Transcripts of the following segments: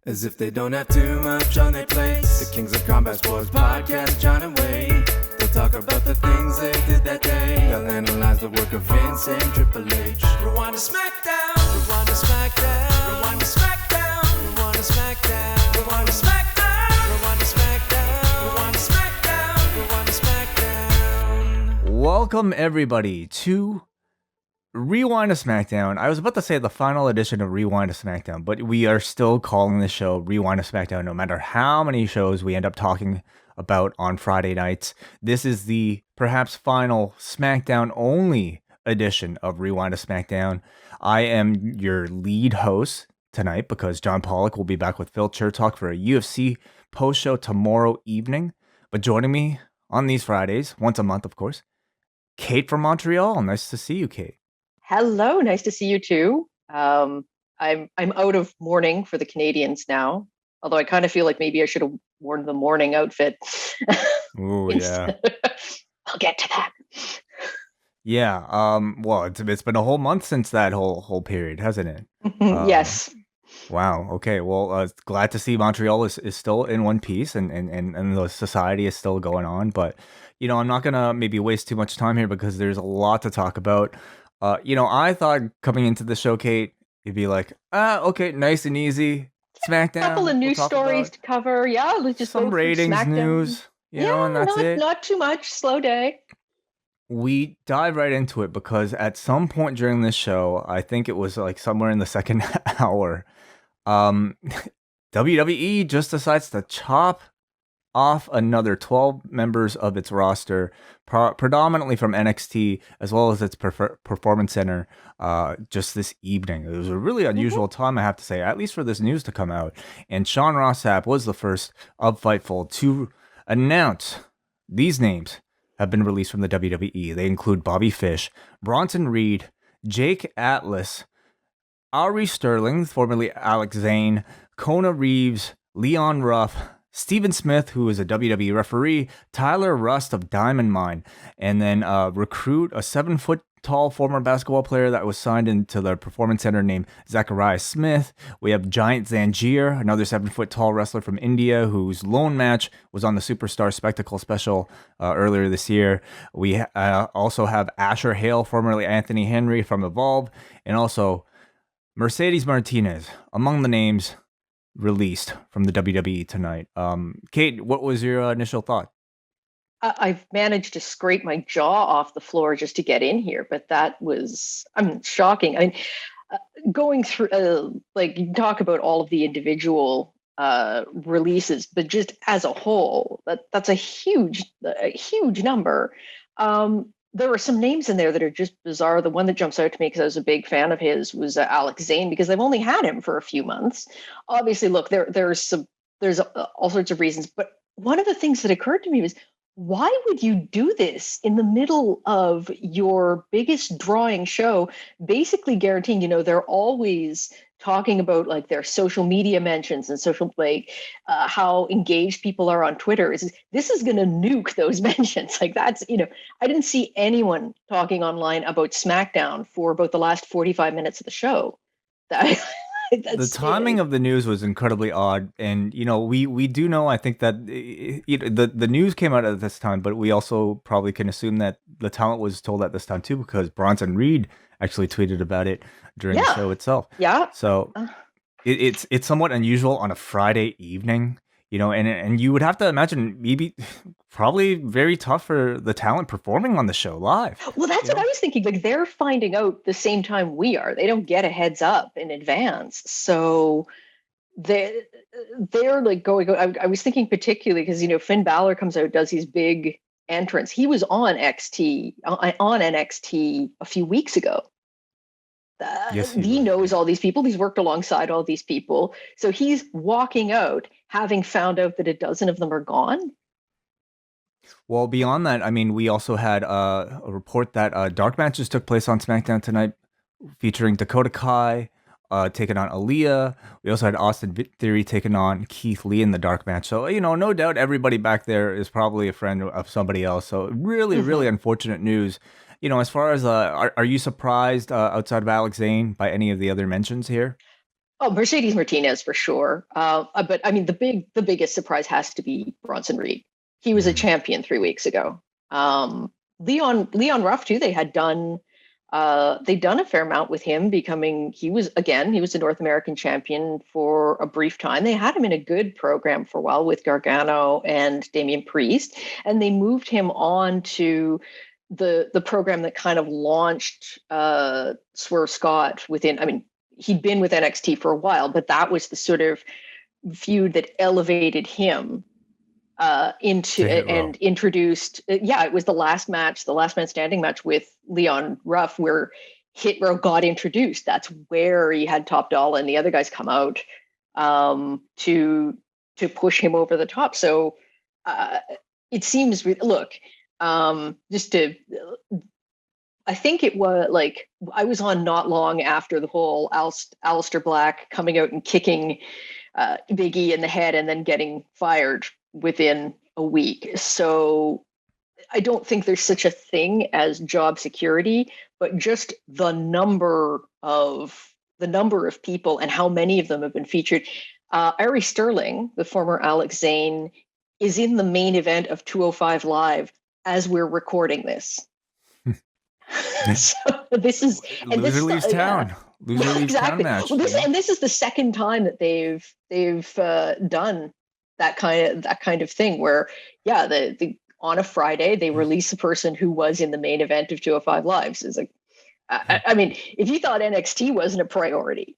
As if they don't have too much on their plates. The Kings of Combat Sports Podcast, John and Wade. They'll talk about the things they did that day. They'll analyze the work of Vince and Triple H. Rewind to SmackDown. Rewind to SmackDown. Rewind to SmackDown. Rewind to SmackDown. Rewind to SmackDown. Rewind to SmackDown. Rewind to SmackDown. Rewind to SmackDown. Welcome everybody to Rewind to SmackDown. I was about to say the final edition of Rewind to SmackDown, but we are still calling the show Rewind to SmackDown no matter how many shows we end up talking about on Friday nights. This is the perhaps final SmackDown only edition of Rewind to SmackDown. I am your lead host tonight because John Pollock will be back with Phil Chertok for a UFC post-show tomorrow evening. But joining me on these Fridays, once a month of course, Kate from Montreal. Nice to see you, Kate. Hello, nice to see you too. I'm out of mourning for the Canadians now, although I kind of feel like maybe I should have worn the mourning outfit. Oh yeah, I'll get to that. Yeah. Well, it's been a whole month since that whole period, hasn't it? Yes. Wow. Okay. Well, glad to see Montreal is still in one piece and the society is still going on. But you know, I'm not gonna maybe waste too much time here because there's a lot to talk about. I thought coming into the show, Kate, you'd be like, okay, nice and easy. SmackDown. A couple of news stories to cover. Yeah, let's just some go through ratings SmackDown. news, and that's it. Not too much. Slow day. We dive right into it because at some point during this show, I think it was like somewhere in the second hour, WWE just decides to chop off another 12 members of its roster, predominantly from NXT, as well as its Performance Center, just this evening. It was a really unusual time, I have to say, at least for this news to come out. And Sean Ross Sapp was the first of Fightful to announce these names have been released from the WWE. They include Bobby Fish, Bronson Reed, Jake Atlas, Ari Sterling, formerly Alex Zane, Kona Reeves, Leon Ruff, Steven Smith, who is a WWE referee, Tyler Rust of Diamond Mine, and then recruit a 7-foot-tall former basketball player that was signed into the Performance Center named Zachariah Smith. We have Giant Zanjeer, another 7-foot-tall wrestler from India whose lone match was on the Superstar Spectacle special earlier this year. We also have Asher Hale, formerly Anthony Henry from Evolve, and also Mercedes Martinez, among the names released from the WWE tonight. Kate, what was your initial thought? I've managed to scrape my jaw off the floor just to get in here, but that was shocking. I mean, going through you talk about all of the individual releases, but just as a whole, that's a huge number. There were some names in there that are just bizarre. The one that jumps out to me because I was a big fan of his was Alex Zane, because they've only had him for a few months. Obviously, look, there's all sorts of reasons, but one of the things that occurred to me was, why would you do this in the middle of your biggest drawing show, basically guaranteeing, they're always talking about like their social media mentions and social, how engaged people are on Twitter. This is going to nuke those mentions. Like that's, I didn't see anyone talking online about SmackDown for about the last 45 minutes of the show. The timing of the news was incredibly odd, and we do know, I think, that the news came out at this time, but we also probably can assume that the talent was told at this time too, because Bronson Reed actually tweeted about it during the show itself. Yeah. So it's somewhat unusual on a Friday evening, and you would have to imagine probably very tough for the talent performing on the show live. Well, that's what I was thinking. Like, they're finding out the same time we are. They don't get a heads up in advance. So they're like going. I was thinking particularly because, Finn Balor comes out, does his big entrance. He was on NXT a few weeks ago. Yes, he knows all these people. He's worked alongside all these people. So he's walking out having found out that a dozen of them are gone. Well, beyond that, I mean, we also had a report that dark matches took place on SmackDown tonight, featuring Dakota Kai taking on Aaliyah. We also had Austin Theory taking on Keith Lee in the dark match. So, no doubt everybody back there is probably a friend of somebody else. So really, really unfortunate news. As far as, are you surprised outside of Alex Zane by any of the other mentions here? Oh, Mercedes Martinez for sure. But I mean, the biggest surprise has to be Bronson Reed. He was a champion 3 weeks ago. Leon Ruff too. They'd done a fair amount with him becoming. He was the North American champion for a brief time. They had him in a good program for a while with Gargano and Damian Priest, and they moved him on to the program that kind of launched Swerve Scott within. I mean, he'd been with NXT for a while, but that was the sort of feud that elevated him into and introduced. It was the last man standing match with Leon Ruff where Hit Row got introduced. That's where he had Top Dollar and the other guys come out to push him over the top. So it seems, look, I think it was like I was on not long after the whole Aleister Black coming out and kicking Big E in the head and then getting fired within a week. So I don't think there's such a thing as job security, but just the number of people and how many of them have been featured. Ari Sterling, the former Alex Zane, is in the main event of 205 Live as we're recording this. So this is loser leaves town. Loser leaves town match. Well, this is the second time that they've done that kind of thing where on a Friday they release a person who was in the main event of 205 Live. So it's like, I mean, if you thought NXT wasn't a priority.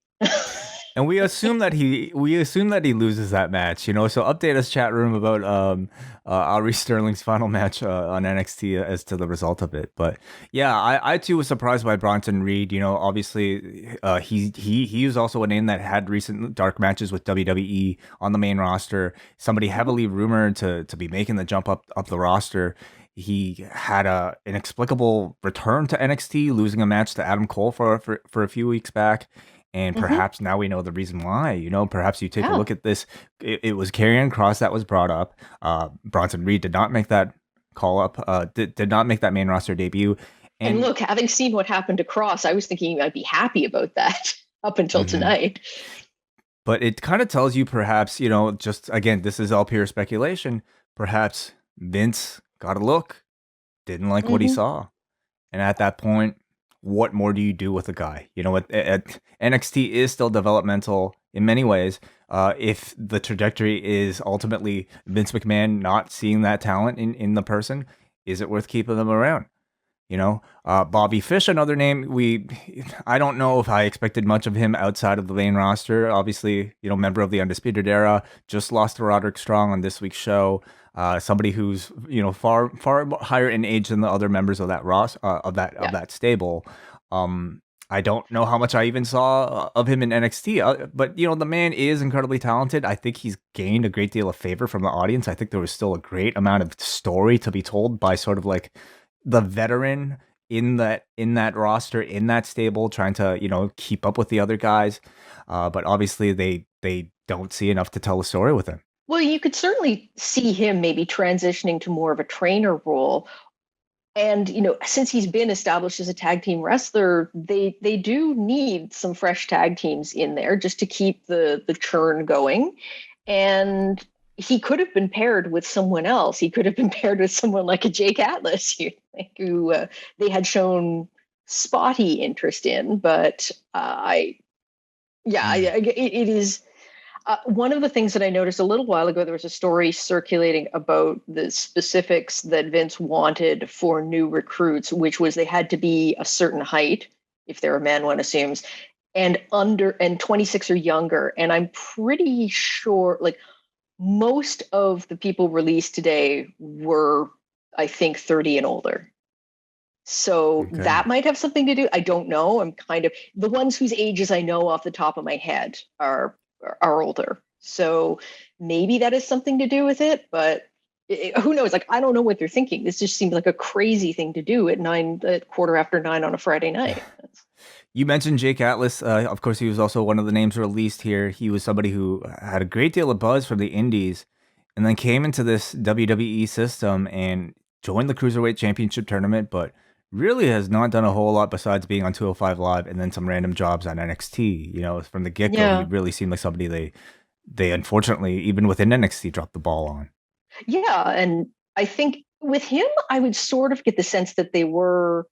And we assume that he loses that match, So update us, chat room, about Ari Sterling's final match on NXT as to the result of it. But yeah, I too was surprised by Bronson Reed. Obviously he was also a name that had recent dark matches with WWE on the main roster. Somebody heavily rumored to be making the jump up the roster. He had an inexplicable return to NXT, losing a match to Adam Cole for a few weeks back. And perhaps now we know the reason why. Perhaps you take a look at this. It was Karrion Kross that was brought up. Bronson Reed did not make that call up. Did not make that main roster debut. And look, having seen what happened to Kross, I was thinking I'd be happy about that up until tonight. But it kind of tells you, perhaps, just again, this is all pure speculation. Perhaps Vince got a look, didn't like what he saw, and at that point, what more do you do with a guy? NXT is still developmental in many ways. If the trajectory is ultimately Vince McMahon not seeing that talent in the person, is it worth keeping them around? Bobby Fish, another name. I don't know if I expected much of him outside of the main roster. Obviously, member of the Undisputed Era, just lost to Roderick Strong on this week's show. Somebody who's far higher in age than the other members of that of that stable. I don't know how much I even saw of him in NXT, but the man is incredibly talented. I think he's gained a great deal of favor from the audience. I think there was still a great amount of story to be told by sort of like the veteran in that roster, in that stable, trying to keep up with the other guys. But obviously they don't see enough to tell a story with him. Well, you could certainly see him maybe transitioning to more of a trainer role. And, since he's been established as a tag team wrestler, they do need some fresh tag teams in there just to keep the churn going. And he could have been paired with someone else. He could have been paired with someone like a Jake Atlas, who they had shown spotty interest in. But it is... one of the things that I noticed a little while ago, there was a story circulating about the specifics that Vince wanted for new recruits, which was they had to be a certain height, if they're a man, one assumes, and 26 or younger. And I'm pretty sure, most of the people released today were, I think, 30 and older. So that might have something to do. I don't know. I'm kind of the ones whose ages I know off the top of my head are older. So maybe that has something to do with it, but who knows? I don't know what they're thinking. This just seems like a crazy thing to do at 9:15 on a Friday night. You mentioned Jake Atlas. Of course, he was also one of the names released here. He was somebody who had a great deal of buzz from the indies and then came into this WWE system and joined the Cruiserweight Championship tournament, but really has not done a whole lot besides being on 205 Live and then some random jobs on NXT. You know, from the get go, he Yeah. really seemed like somebody they unfortunately even within NXT dropped the ball on. Yeah. And I think with him, I would sort of get the sense that they were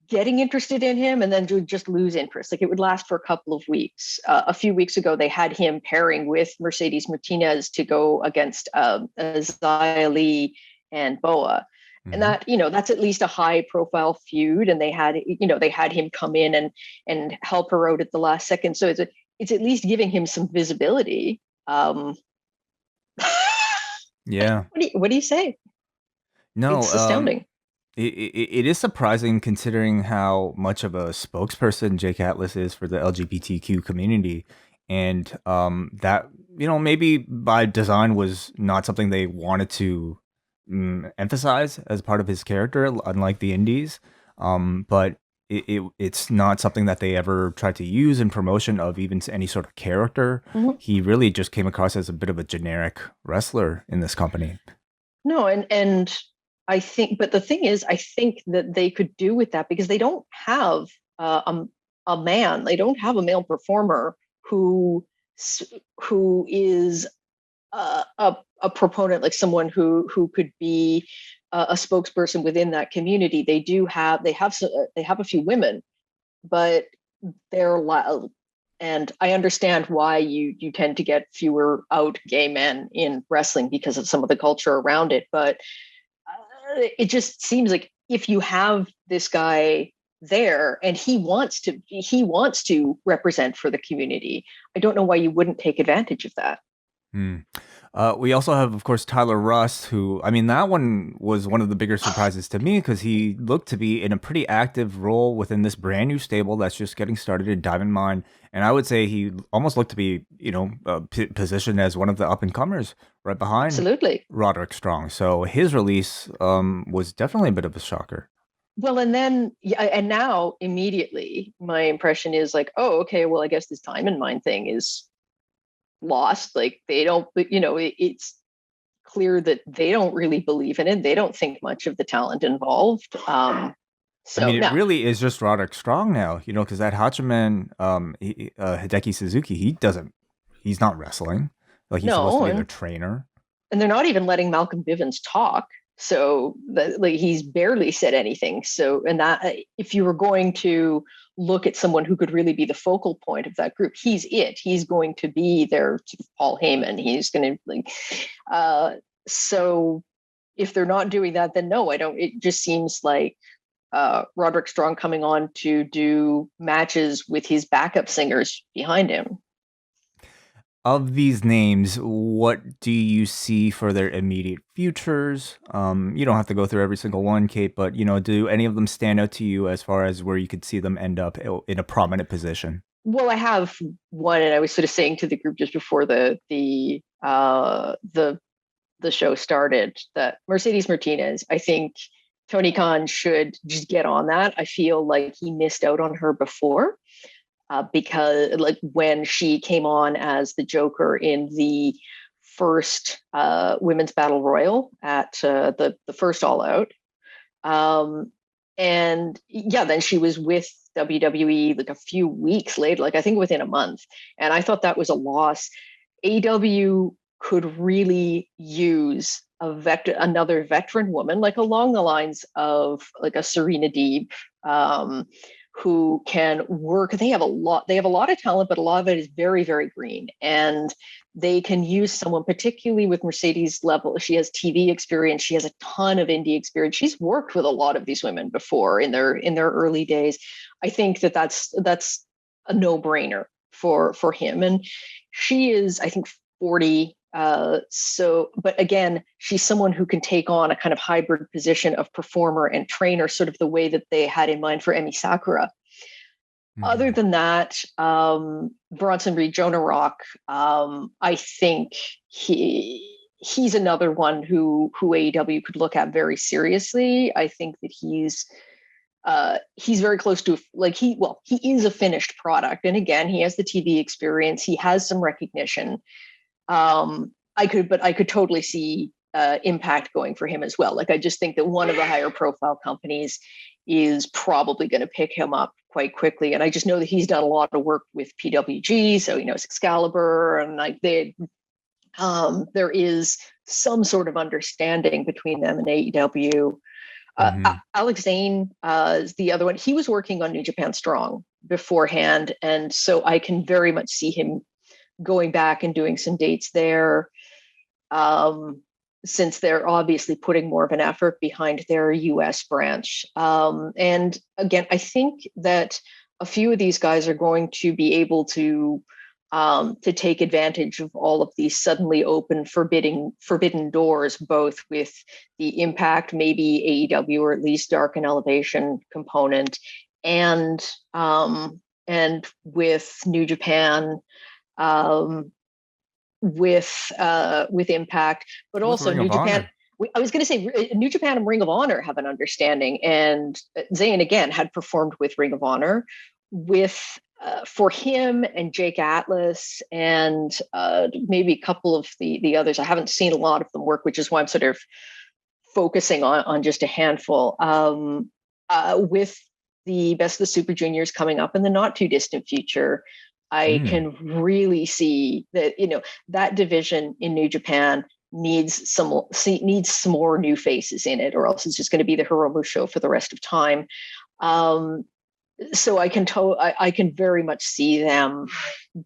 getting interested in him and then would just lose interest. Like it would last for a couple of weeks. A few weeks ago, they had him pairing with Mercedes Martinez to go against Xia Li and Boa. And Mhm. that, that's at least a high profile feud. And they had him come in and help her out at the last second. So it's at least giving him some visibility. Yeah. What do you say? No, It's astounding. it is surprising considering how much of a spokesperson Jake Atlas is for the LGBTQ community, and that maybe by design was not something they wanted to emphasize as part of his character, unlike the Indies. But it's not something that they ever tried to use in promotion of even any sort of character. Mhm. He really just came across as a bit of a generic wrestler in this company. No, and I think, but the thing is, I think that they could do with that because they don't have a man, they don't have a male performer who who is a proponent, like someone who could be a spokesperson within that community. They have a few women, but they're and I understand why you tend to get fewer out gay men in wrestling because of some of the culture around it, but it just seems like if you have this guy there and he wants to represent for the community, I don't know why you wouldn't take advantage of that. Hmm. We also have, of course, Tyler Rust, who, I mean, that one was one of the bigger surprises to me because he looked to be in a pretty active role within this brand new stable that's just getting started in Diamond Mine. And I would say he almost looked to be, positioned as one of the up and comers right behind Absolutely. Roderick Strong. So his release was definitely a bit of a shocker. Well, and then yeah, and now immediately my impression is like, oh, okay, well, I guess this Diamond Mine thing is lost. Like they don't, it's clear that they don't really believe in it. They don't think much of the talent involved. I mean, So it now, really is just Roderick Strong now, because that Hachiman, Hideki Suzuki, he's not wrestling. Like he's supposed to no, be their trainer. and they're not even letting Malcolm Bivens talk. So that, like, he's barely said anything. So, and that if you were going to look at someone who could really be the focal point of that group, he's it. He's going to be their sort of Paul Heyman. He's going to like, so if they're not doing that, then no, I don't. It just seems like Roderick Strong coming on to do matches with his backup singers behind him. Of these names, what do you see for their immediate futures? You don't have to go through every single one, Kate, but do any of them stand out to you as far as where you could see them end up in a prominent position? Well, I have one, and I was sort of saying to the group just before the show started that Mercedes Martinez, I think Tony Khan should just get on that. I feel like he missed out on her before. Because like when she came on as the Joker in the first women's battle royal at the first All Out, and yeah, then she was with WWE like a few weeks later, like I think within a month, and I thought that was a loss. AEW could really use another veteran woman, like along the lines of like a Serena Deeb, who can work. They have a lot of talent, but a lot of it is very, very green. And they can use someone, particularly with Mercedes level. She has TV experience. She has a ton of indie experience. She's worked with a lot of these women before in their early days. I think that's a no-brainer for him. And she is, I think, 40. But again, she's someone who can take on a kind of hybrid position of performer and trainer, sort of the way that they had in mind for Emi Sakura. Other than that, Bronson Reed, Jonah Rock, I think he's another one who AEW could look at very seriously. I think that he's very close to he is a finished product, and again, he has the TV experience. He has some recognition. I could totally see Impact going for him as well. Like I just think that one of the higher profile companies is probably going to pick him up quite quickly. And I just know that he's done a lot of work with PWG, so he knows Excalibur, and like there is some sort of understanding between them and AEW. Alex Zane is the other one. He was working on New Japan Strong beforehand, and so I can very much see him going back and doing some dates there, since they're obviously putting more of an effort behind their US branch. And again, I think that a few of these guys are going to be able to take advantage of all of these suddenly open forbidden doors, both with the Impact, maybe AEW, or at least Dark and Elevation component, and with New Japan, with Impact, but also New Japan. I was going to say New Japan and Ring of Honor have an understanding, and Zayn again had performed with Ring of Honor with for him and Jake Atlas and maybe a couple of the others. I haven't seen a lot of them work, which is why I'm sort of focusing on just a handful. With the Best of the Super Juniors coming up in the not too distant future, I can really see that, that division in New Japan needs some more new faces in it, or else it's just going to be the Hiromu show for the rest of time. So I can very much see them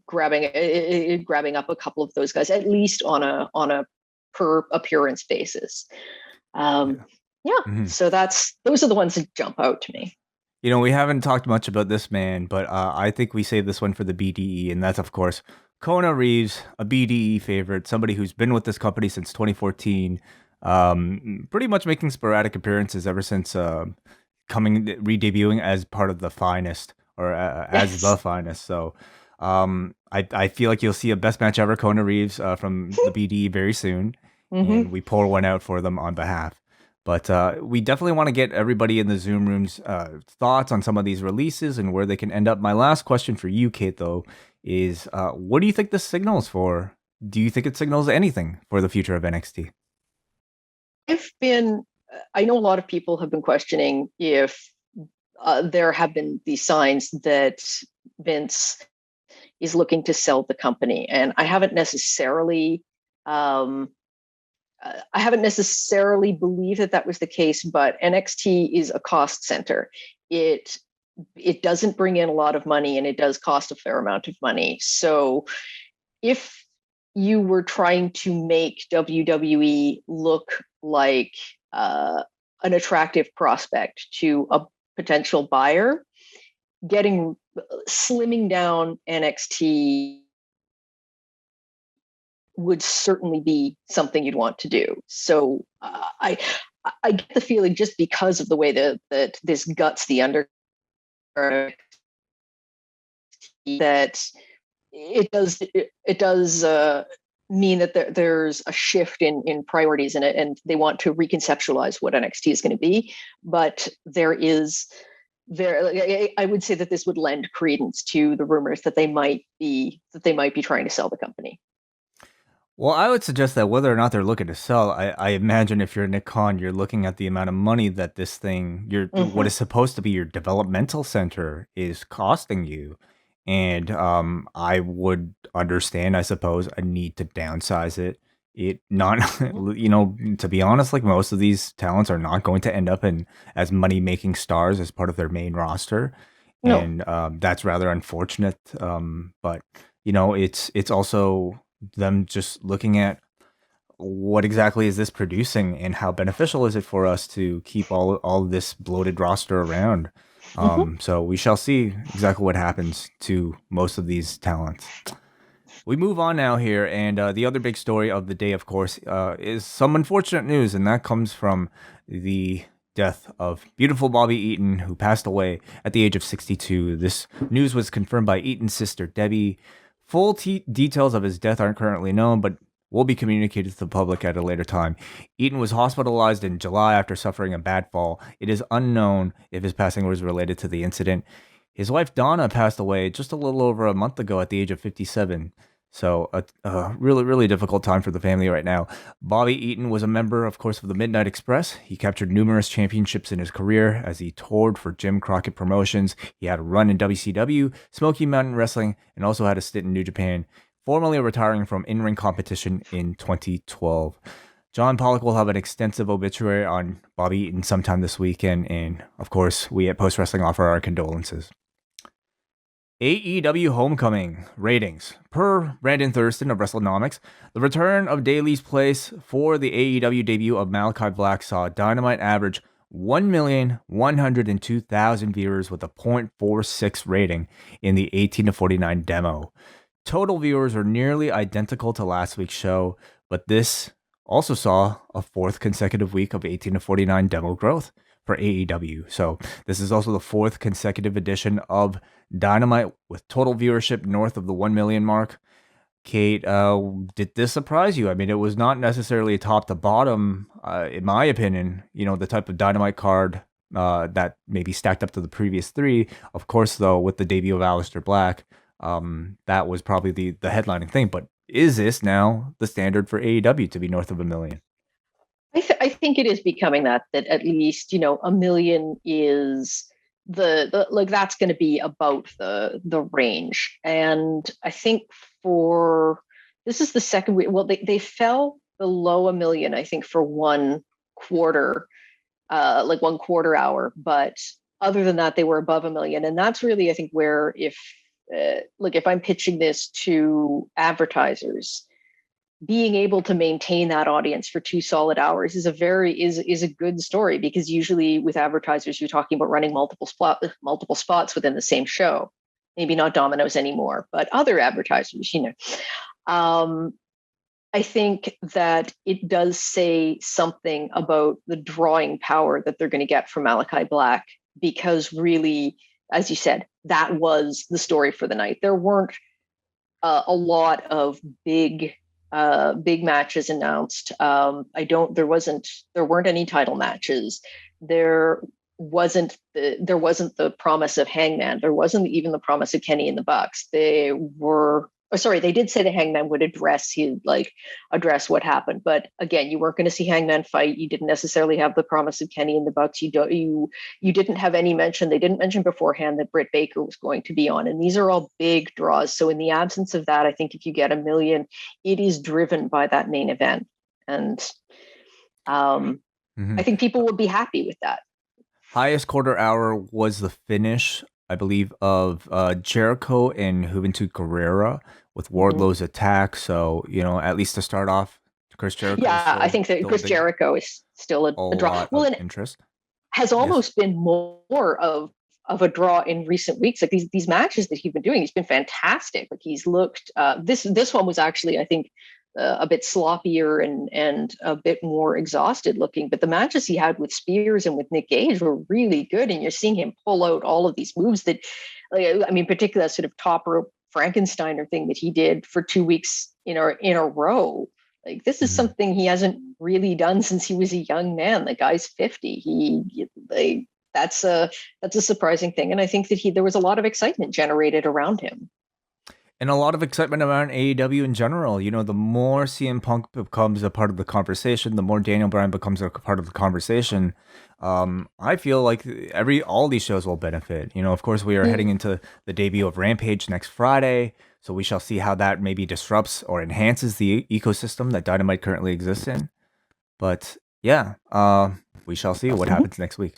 grabbing up a couple of those guys, at least on a per appearance basis. So those are the ones that jump out to me. We haven't talked much about this man, but I think we saved this one for the BDE, and that's, of course, Kona Reeves, a BDE favorite, somebody who's been with this company since 2014, pretty much making sporadic appearances ever since re-debuting as part of the Finest, or as the Finest. So I feel like you'll see a best match ever Kona Reeves from the BDE very soon, and we pour one out for them on behalf. But we definitely want to get everybody in the Zoom rooms thoughts on some of these releases and where they can end up. My last question for you, Kate, though, is what do you think this signals for? Do you think it signals anything for the future of NXT? I know a lot of people have been questioning if there have been these signs that Vince is looking to sell the company, and I haven't necessarily believed that was the case, but NXT is a cost center. It doesn't bring in a lot of money, and it does cost a fair amount of money. So if you were trying to make WWE look like an attractive prospect to a potential buyer, slimming down NXT would certainly be something you'd want to do. So I get the feeling, just because of the way that this guts the under, that it does mean that there's a shift in priorities in it, and they want to reconceptualize what NXT is going to be. But I would say that this would lend credence to the rumors that they might be trying to sell the company. Well, I would suggest that whether or not they're looking to sell, I imagine if you're Nick Khan, you're looking at the amount of money that this thing, what is supposed to be your developmental center, is costing you. And I would understand, I suppose, a need to downsize it. To be honest, like, most of these talents are not going to end up as money-making stars as part of their main roster. No. And that's rather unfortunate. But, it's also them just looking at what exactly is this producing, and how beneficial is it for us to keep all this bloated roster around. So we shall see exactly what happens to most of these talents. We move on now here, and the other big story of the day, of course, is some unfortunate news, and that comes from the death of beautiful Bobby Eaton, who passed away at the age of 62. This news was confirmed by Eaton's sister, Debbie. Full details of his death aren't currently known, but will be communicated to the public at a later time. Eaton was hospitalized in July after suffering a bad fall. It is unknown if his passing was related to the incident. His wife, Donna, passed away just a little over a month ago at the age of 57. So a really, really difficult time for the family right now. Bobby Eaton was a member, of course, of the Midnight Express. He captured numerous championships in his career as he toured for Jim Crockett Promotions. He had a run in WCW, Smoky Mountain Wrestling, and also had a stint in New Japan, formally retiring from in-ring competition in 2012. John Pollock will have an extensive obituary on Bobby Eaton sometime this weekend, and of course, we at Post Wrestling offer our condolences. AEW Homecoming ratings. Per Brandon Thurston of WrestleNomics, the return of Daly's Place for the AEW debut of Malachi Black saw Dynamite average 1,102,000 viewers with a .46 rating in the 18 to 49 demo. Total viewers are nearly identical to last week's show, but this also saw a fourth consecutive week of 18 to 49 demo growth for AEW. So this is also the fourth consecutive edition of Dynamite with total viewership north of the 1 million mark. Kate, did this surprise you? I mean, it was not necessarily a top to bottom, in my opinion, the type of Dynamite card that maybe stacked up to the previous three. Of course, though, with the debut of Aleister Black, that was probably the headlining thing. But is this now the standard for AEW to be north of 1 million? I think it is becoming that at least 1 million is the like that's going to be about the range. And I think this is the second week. Well, they fell below 1 million, I think, for one quarter, like 1 quarter hour. But other than that, they were above 1 million, and that's really, I think, where if I'm pitching this to advertisers, being able to maintain that audience for 2 solid hours is a good story, because usually with advertisers, you're talking about running multiple spots within the same show. Maybe not Domino's anymore, but other advertisers, I think that it does say something about the drawing power that they're going to get from Malachi Black, because really, as you said, that was the story for the night. There weren't a lot of big matches announced. There weren't any title matches. There wasn't the promise of Hangman. There wasn't even the promise of Kenny and the Bucks. They did say the Hangman would address what happened, but again, you weren't going to see Hangman fight. You didn't necessarily have the promise of Kenny and the Bucks. You didn't have any mention. They didn't mention beforehand that Britt Baker was going to be on, and these are all big draws. So in the absence of that, I think if you get 1 million, it is driven by that main event, and I think people will be happy with that. Highest quarter hour was the finish, I believe, of Jericho and Juventud Guerrera with Wardlow's attack. So, at least to start off, Chris Jericho. Yeah, I think that Chris Jericho is still a draw. Well, and interest has almost been more of a draw in recent weeks. Like these matches that he's been doing, he's been fantastic. Like he's looked. This one was actually, I think, a bit sloppier and a bit more exhausted looking, but the matches he had with Spears and with Nick Gage were really good, and you're seeing him pull out all of these moves that, particularly that sort of top rope Frankensteiner thing that he did for 2 weeks in a row. Like this is something he hasn't really done since he was a young man. The guy's 50. That's a surprising thing, and I think that there was a lot of excitement generated around him. And a lot of excitement around AEW in general. The more CM Punk becomes a part of the conversation, the more Daniel Bryan becomes a part of the conversation. I feel like all these shows will benefit. Of course, we are heading into the debut of Rampage next Friday, so we shall see how that maybe disrupts or enhances the ecosystem that Dynamite currently exists in. But yeah, we shall see what happens next week.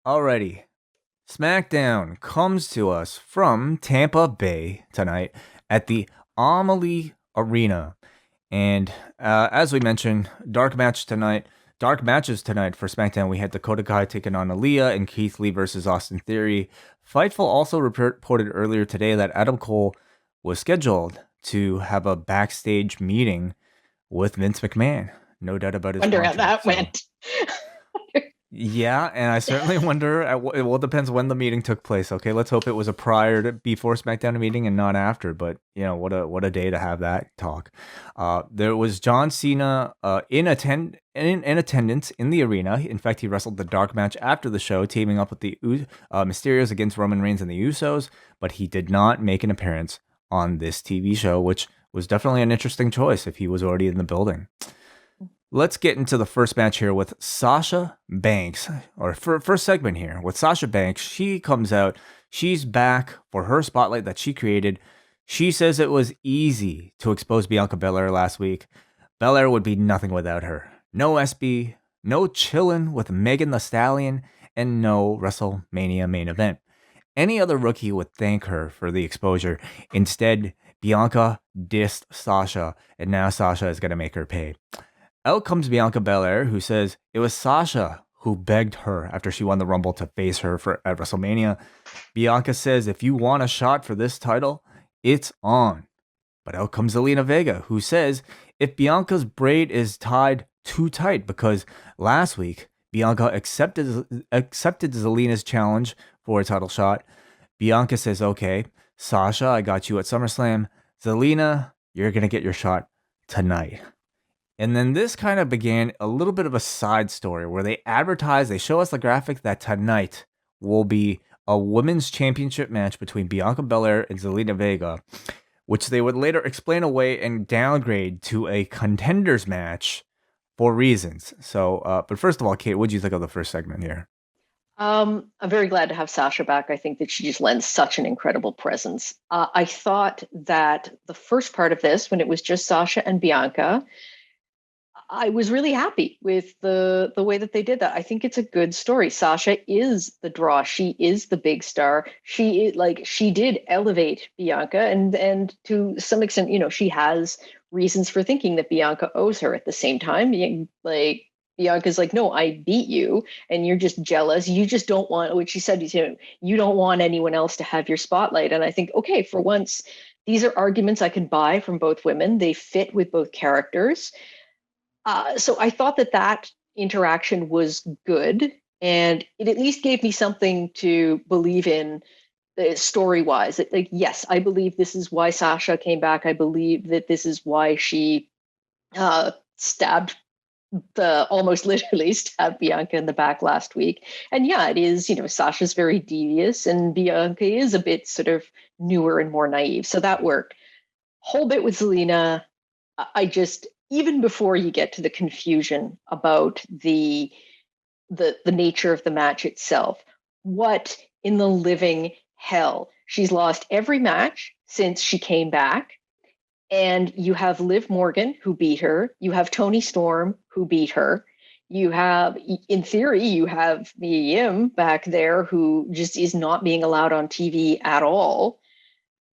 Alrighty. SmackDown comes to us from Tampa Bay tonight at the Amalie Arena. And as we mentioned, dark matches tonight for SmackDown. We had Dakota Kai taking on Aaliyah and Keith Lee versus Austin Theory. Fightful also reported earlier today that Adam Cole was scheduled to have a backstage meeting with Vince McMahon. No doubt about his wonder how that went. Yeah, and I certainly wonder. It depends when the meeting took place. Okay, let's hope it was before SmackDown meeting and not after. But what a day to have that talk. There was John Cena in attendance in the arena. In fact, he wrestled the dark match after the show, teaming up with the Mysterios against Roman Reigns and the Usos. But he did not make an appearance on this TV show, which was definitely an interesting choice if he was already in the building. Let's get into the first match here with Sasha Banks, or first segment here with Sasha Banks. She comes out. She's back for her spotlight that she created. She says it was easy to expose Bianca Belair last week. Belair would be nothing without her. No SB, no chillin' with Megan Thee Stallion, and no WrestleMania main event. Any other rookie would thank her for the exposure. Instead, Bianca dissed Sasha, and now Sasha is going to make her pay. Out comes Bianca Belair, who says it was Sasha who begged her after she won the Rumble to face her at WrestleMania. Bianca says if you want a shot for this title, it's on. But out comes Zelina Vega, who says if Bianca's braid is tied too tight, because last week Bianca accepted Zelina's challenge for a title shot. Bianca says, okay, Sasha, I got you at SummerSlam. Zelina, you're going to get your shot tonight. And then this kind of began a little bit of a side story where they show us the graphic that tonight will be a women's championship match between Bianca Belair and Zelina Vega, which they would later explain away and downgrade to a contenders match for reasons. So, but first of all, Kate, what did you think of the first segment here? I'm very glad to have Sasha back. I think that she just lends such an incredible presence. I thought that the first part of this, when it was just Sasha and Bianca, I was really happy with the way that they did that. I think it's a good story. Sasha is the draw. She is the big star. She did elevate Bianca, and to some extent, she has reasons for thinking that Bianca owes her. At the same time, Bianca's like, no, I beat you, and you're just jealous. You just don't want, what she said is, you don't want anyone else to have your spotlight. And I think, okay, for once, these are arguments I can buy from both women. They fit with both characters. So I thought that interaction was good, and it at least gave me something to believe in story-wise. Yes, I believe this is why Sasha came back. I believe that this is why she almost literally stabbed Bianca in the back last week. And yeah, it is, Sasha's very devious, and Bianca is a bit sort of newer and more naive. So that worked. Whole bit with Zelina, I just, even before you get to the confusion about the nature of the match itself, what in the living hell? She's lost every match since she came back. And you have Liv Morgan, who beat her. You have Toni Storm, who beat her. You have, in theory, you have Mia Yim back there, who just is not being allowed on TV at all.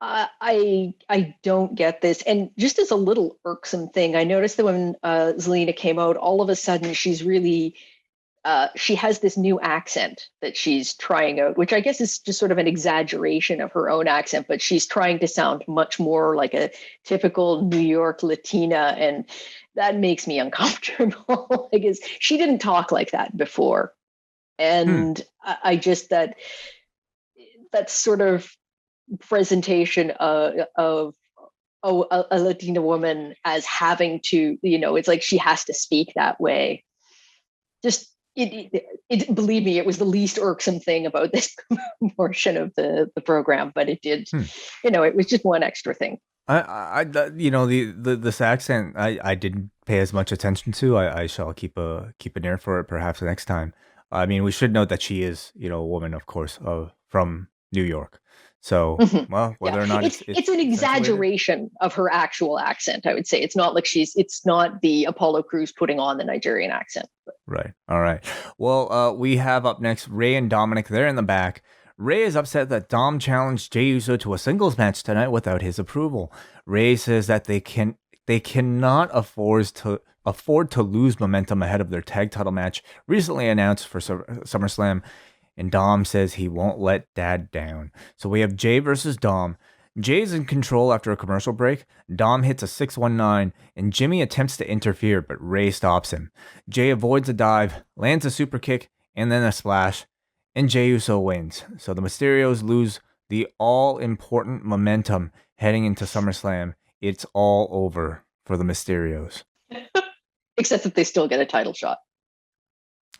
I don't get this. And just as a little irksome thing, I noticed that when Zelina came out, all of a sudden she's really, she has this new accent that she's trying out, which I guess is just sort of an exaggeration of her own accent, but she's trying to sound much more like a typical New York Latina, and that makes me uncomfortable because she didn't talk like that before. And I just, that sort of presentation of a Latina woman as having to, it's like she has to speak that way. Just, it believe me, it was the least irksome thing about this portion of the program, but it did, it was just one extra thing. This accent I didn't pay as much attention to. I shall keep an ear for it perhaps next time. I mean, we should note that she is, a woman, of course, from New York. So, well, whether or not it's an exaggeration of her actual accent, I would say. It's not like it's not the Apollo Crews putting on the Nigerian accent. Right. All right. Well, we have up next Rey and Dominic. They're in the back. Rey is upset that Dom challenged Jey Uso to a singles match tonight without his approval. Rey says that they cannot afford to lose momentum ahead of their tag title match recently announced for SummerSlam. And Dom says he won't let Dad down. So we have Jey versus Dom. Jay's in control after a commercial break. Dom hits a 619, and Jimmy attempts to interfere, but Rey stops him. Jey avoids a dive, lands a super kick, and then a splash, and Jey Uso wins. So the Mysterios lose the all-important momentum heading into SummerSlam. It's all over for the Mysterios. Except that they still get a title shot.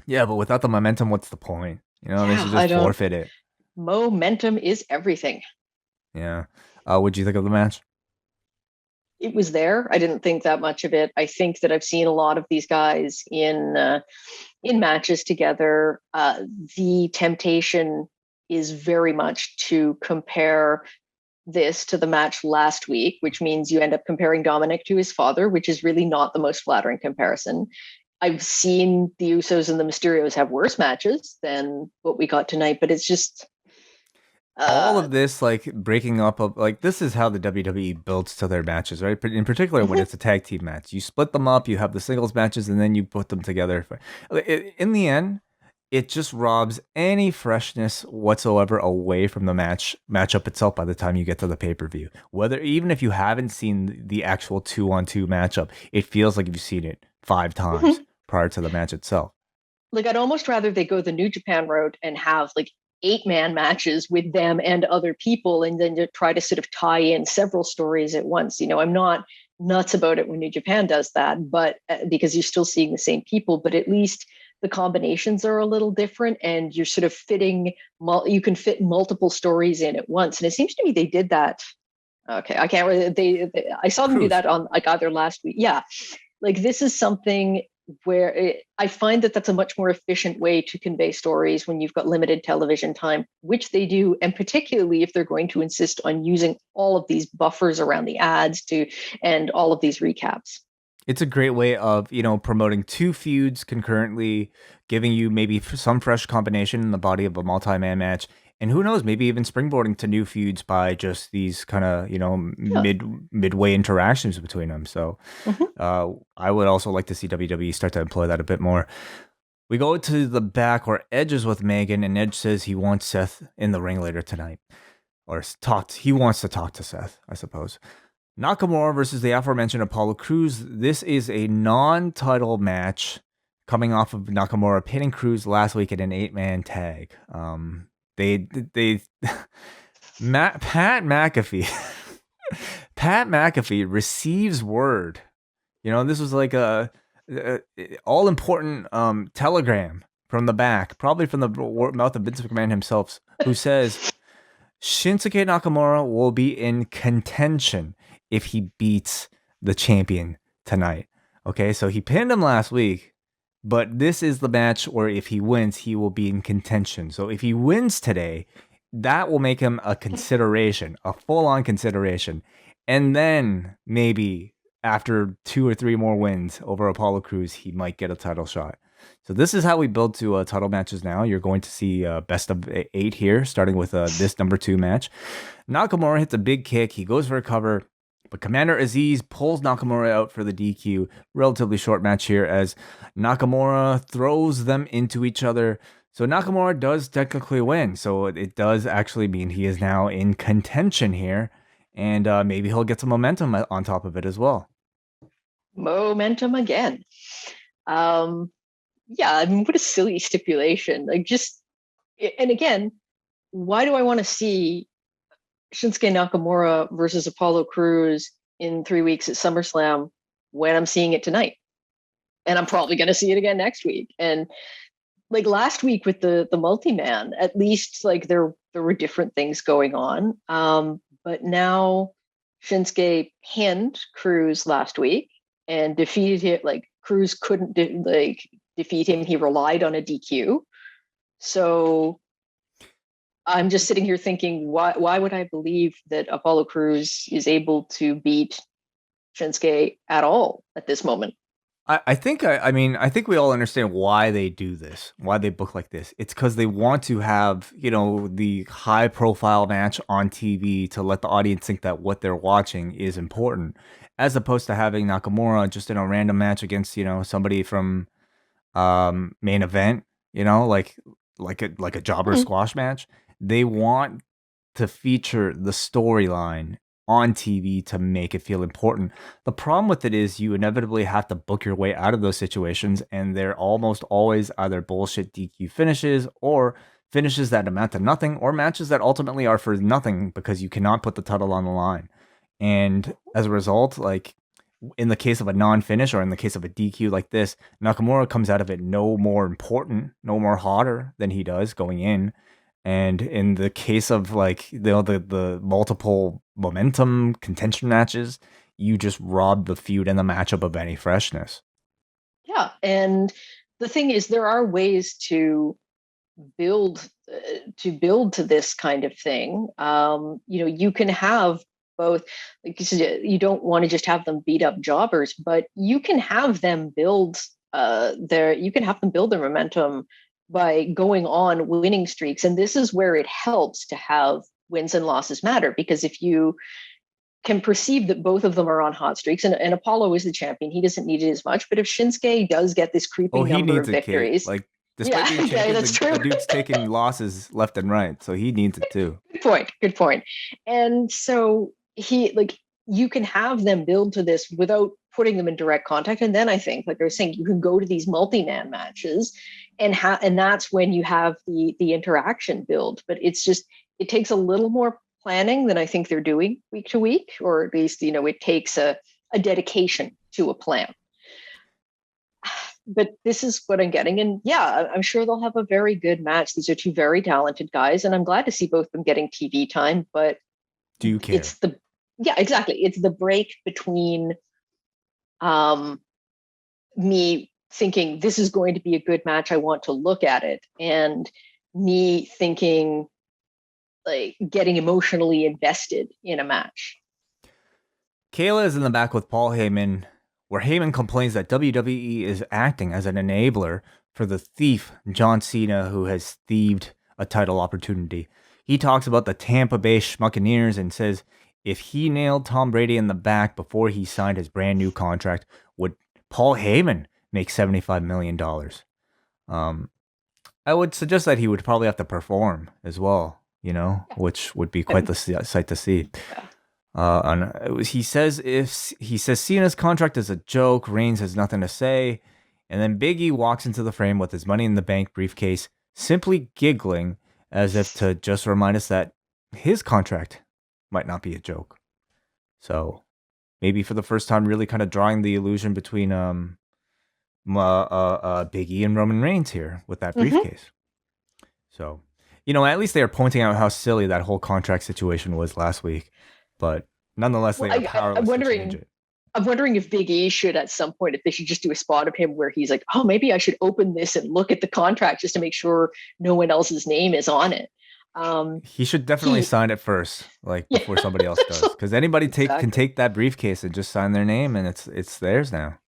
Yeah, but without the momentum, what's the point? They should just forfeit it. Momentum is everything. Yeah. What'd you think of the match? It was there. I didn't think that much of it. I think that I've seen a lot of these guys in matches together. The temptation is very much to compare this to the match last week, which means you end up comparing Dominic to his father, which is really not the most flattering comparison. I've seen the Usos and the Mysterios have worse matches than what we got tonight, but it's just All of this, like breaking up of like this is how the WWE builds to their matches, right? In particular, when it's a tag team match, you split them up, you have the singles matches, and then you put them together. In the end, it just robs any freshness whatsoever away from the matchup itself by the time you get to the pay-per-view. Whether even if you haven't seen the actual 2-on-2 matchup, it feels like you've seen it 5 times prior to the match itself. Like I'd almost rather they go the New Japan route and have like 8-man matches with them and other people, and then to try to sort of tie in several stories at once. You know, I'm not nuts about it when New Japan does that, but because you're still seeing the same people, but at least the combinations are a little different, and you're sort of fitting. You can fit multiple stories in at once, and it seems to me they did that. Okay, I can't really. I saw them do that on like either last week. Yeah, like this is something where I find that that's a much more efficient way to convey stories when you've got limited television time, which they do, and particularly if they're going to insist on using all of these buffers around the ads and all of these recaps. It's a great way of, promoting 2 feuds concurrently, giving you maybe some fresh combination in the body of a multi-man match. And who knows, maybe even springboarding to new feuds by just these kind of, midway interactions between them. So I would also like to see WWE start to employ that a bit more. We go to the back where Edge is with Megan, and Edge says he wants Seth in the ring later tonight. Or he wants to talk to Seth, I suppose. Nakamura versus the aforementioned Apollo Crews. This is a non-title match coming off of Nakamura pinning Crews last week in an 8-man tag. Pat McAfee receives word. This was like a all important telegram from the back, probably from the mouth of Vince McMahon himself, who says Shinsuke Nakamura will be in contention if he beats the champion tonight. Okay, so he pinned him last week, but this is the match where if he wins, he will be in contention. So if he wins today, that will make him a consideration, a full-on consideration. And then maybe after 2 or 3 more wins over Apollo Crews, he might get a title shot. So this is how we build to title matches now. You're going to see best of 8 here, starting with this number 2 match. Nakamura hits a big kick. He goes for a cover, but Commander Aziz pulls Nakamura out for the DQ. Relatively short match here as Nakamura throws them into each other. So Nakamura does technically win. So it does actually mean he is now in contention here. And maybe he'll get some momentum on top of it as well. Momentum again. Yeah, I mean, what a silly stipulation. And again, why do I want to see Shinsuke Nakamura versus Apollo Crews in 3 weeks at SummerSlam when I'm seeing it tonight? And I'm probably going to see it again next week. And like last week with the multi-man, at least like there were different things going on. But now Shinsuke pinned Crews last week and defeated him. Like Crews couldn't defeat him. He relied on a DQ. So I'm just sitting here thinking, why would I believe that Apollo Crews is able to beat Shinsuke at all at this moment? I think we all understand why they do this, why they book like this. It's because they want to have, the high profile match on TV to let the audience think that what they're watching is important, as opposed to having Nakamura just in a random match against, somebody from main event, like a jobber squash match. They want to feature the storyline on TV to make it feel important. The problem with it is you inevitably have to book your way out of those situations, and they're almost always either bullshit DQ finishes or finishes that amount to nothing, or matches that ultimately are for nothing because you cannot put the title on the line. And as a result, like in the case of a non-finish or in the case of a DQ like this, Nakamura comes out of it no more important, no more hotter than he does going in. And in the case of like the multiple momentum contention matches, you just rob the feud and the matchup of any freshness. Yeah, and the thing is, there are ways to build to this kind of thing. You can have both, like you said, you don't want to just have them beat up jobbers, but you can have them build their momentum by going on winning streaks. And this is where it helps to have wins and losses matter, because if you can perceive that both of them are on hot streaks, and Apollo is the champion, he doesn't need it as much. But if Shinsuke does get this creeping he number needs of victories, Kate. Like, despite being champion, that's true. The dude's taking losses left and right, so he needs it too. Good point. And so you can have them build to this without putting them in direct contact. And then I think, like I was saying, you can go to these multi-man matches, and that's when you have the interaction build. But it takes a little more planning than I think they're doing week to week, or at least, it takes a dedication to a plan. But this is what I'm getting. And yeah, I'm sure they'll have a very good match. These are two very talented guys, and I'm glad to see both of them getting TV time. But do you care? Yeah, exactly. It's the break between me thinking this is going to be a good match, I want to look at it, and me thinking, like, getting emotionally invested in a match. Kayla is in the back with Paul Heyman, where Heyman complains that WWE is acting as an enabler for the thief John Cena, who has thieved a title opportunity. He talks about the Tampa Bay Schmuccaneers and says if he nailed Tom Brady in the back before he signed his brand new contract, would Paul Heyman make $75 million? I would suggest that he would probably have to perform as well, which would be quite the sight to see. He says Cena's contract is a joke, Reigns has nothing to say, and then Big E walks into the frame with his Money in the Bank briefcase, simply giggling as if to just remind us that his contract might not be a joke. So maybe for the first time, really kind of drawing the illusion between Big E and Roman Reigns here with that briefcase. So, at least they are pointing out how silly that whole contract situation was last week. But nonetheless, they are powerless to change it. I'm wondering if Big E should, at some point, if they should just do a spot of him where he's like, oh, maybe I should open this and look at the contract just to make sure no one else's name is on it. He should definitely sign it first, before somebody else does. Because anybody can take that briefcase and just sign their name, and it's theirs now.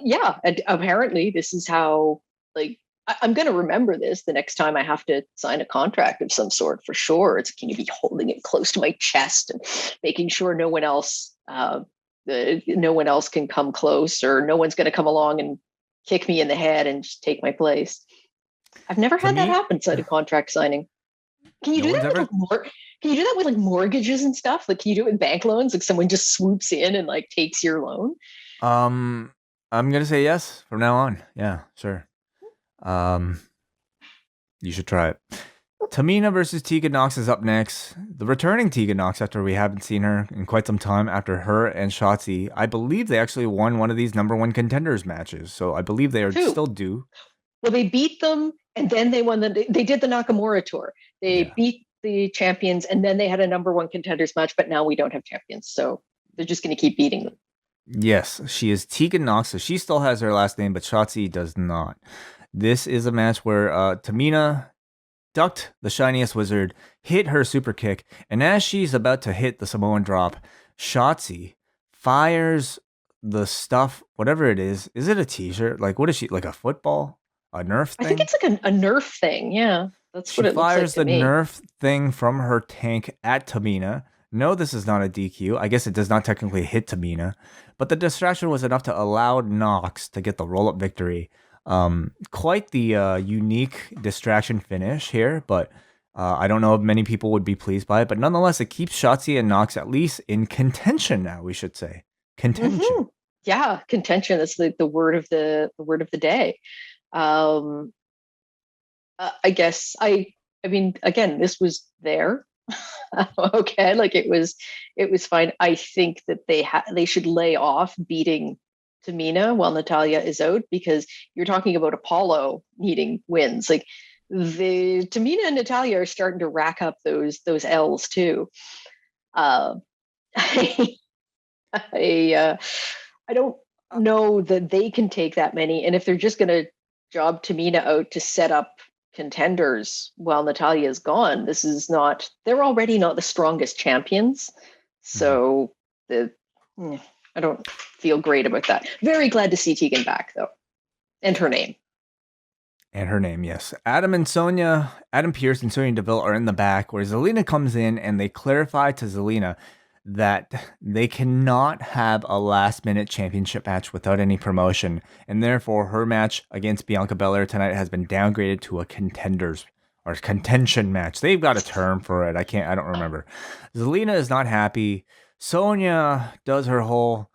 Yeah. And apparently this is how, I'm going to remember this the next time I have to sign a contract of some sort, for sure. It's going to be holding it close to my chest and making sure no one else can come close, or no one's going to come along and kick me in the head and just take my place. I've never had that happen inside a contract signing. Can you do that with like mortgages and stuff? Like, can you do it with bank loans? Like, someone just swoops in and like takes your loan? I'm gonna say yes from now on. Yeah, sure. You should try it. Tamina versus Tegan Nox is up next. The returning Tegan Nox, after we haven't seen her in quite some time, after her and Shotzi, I believe they actually won one of these number one contenders matches. So I believe they are still due. Well, they beat them, and then they won they did the Nakamura tour. They beat the champions, and then they had a number one contenders match, but now we don't have champions. So they're just going to keep beating them. Yes, she is Tegan Nox, so she still has her last name, but Shotzi does not. This is a match where Tamina ducked the shiniest wizard, hit her super kick, and as she's about to hit the Samoan drop, Shotzi fires the stuff, whatever it is. Is it a t-shirt? Like, what is she, like a football? A Nerf thing? I think it's like a Nerf thing, yeah. That's what it looks like. She fires the Nerf thing from her tank at Tamina. No, this is not a DQ. I guess it does not technically hit Tamina, but the distraction was enough to allow Nox to get the roll-up victory. Quite the unique distraction finish here, but I don't know if many people would be pleased by it. But nonetheless, it keeps Shotzi and Nox at least in contention now. We should say contention. Mm-hmm. Yeah, contention. That's the word of the day. I guess I mean, again, this was there. Okay, like it was fine. I think that they should lay off beating Tamina while Natalya is out, because you're talking about Apollo needing wins. Like, the Tamina and Natalya are starting to rack up those L's too. Uh, I don't know that they can take that many, and if they're just going to job Tamina out to set up contenders while Natalya is gone, this is not. They're already not the strongest champions, so I don't feel great about that. Very glad to see Tegan back though, and her name. And her name, yes. Adam Pearce and Sonya Deville are in the back, where Zelina comes in and they clarify to Zelina that they cannot have a last-minute championship match without any promotion, and therefore her match against Bianca Belair tonight has been downgraded to a contention match. They've got a term for it. I don't remember. Zelina is not happy. Sonya does her whole,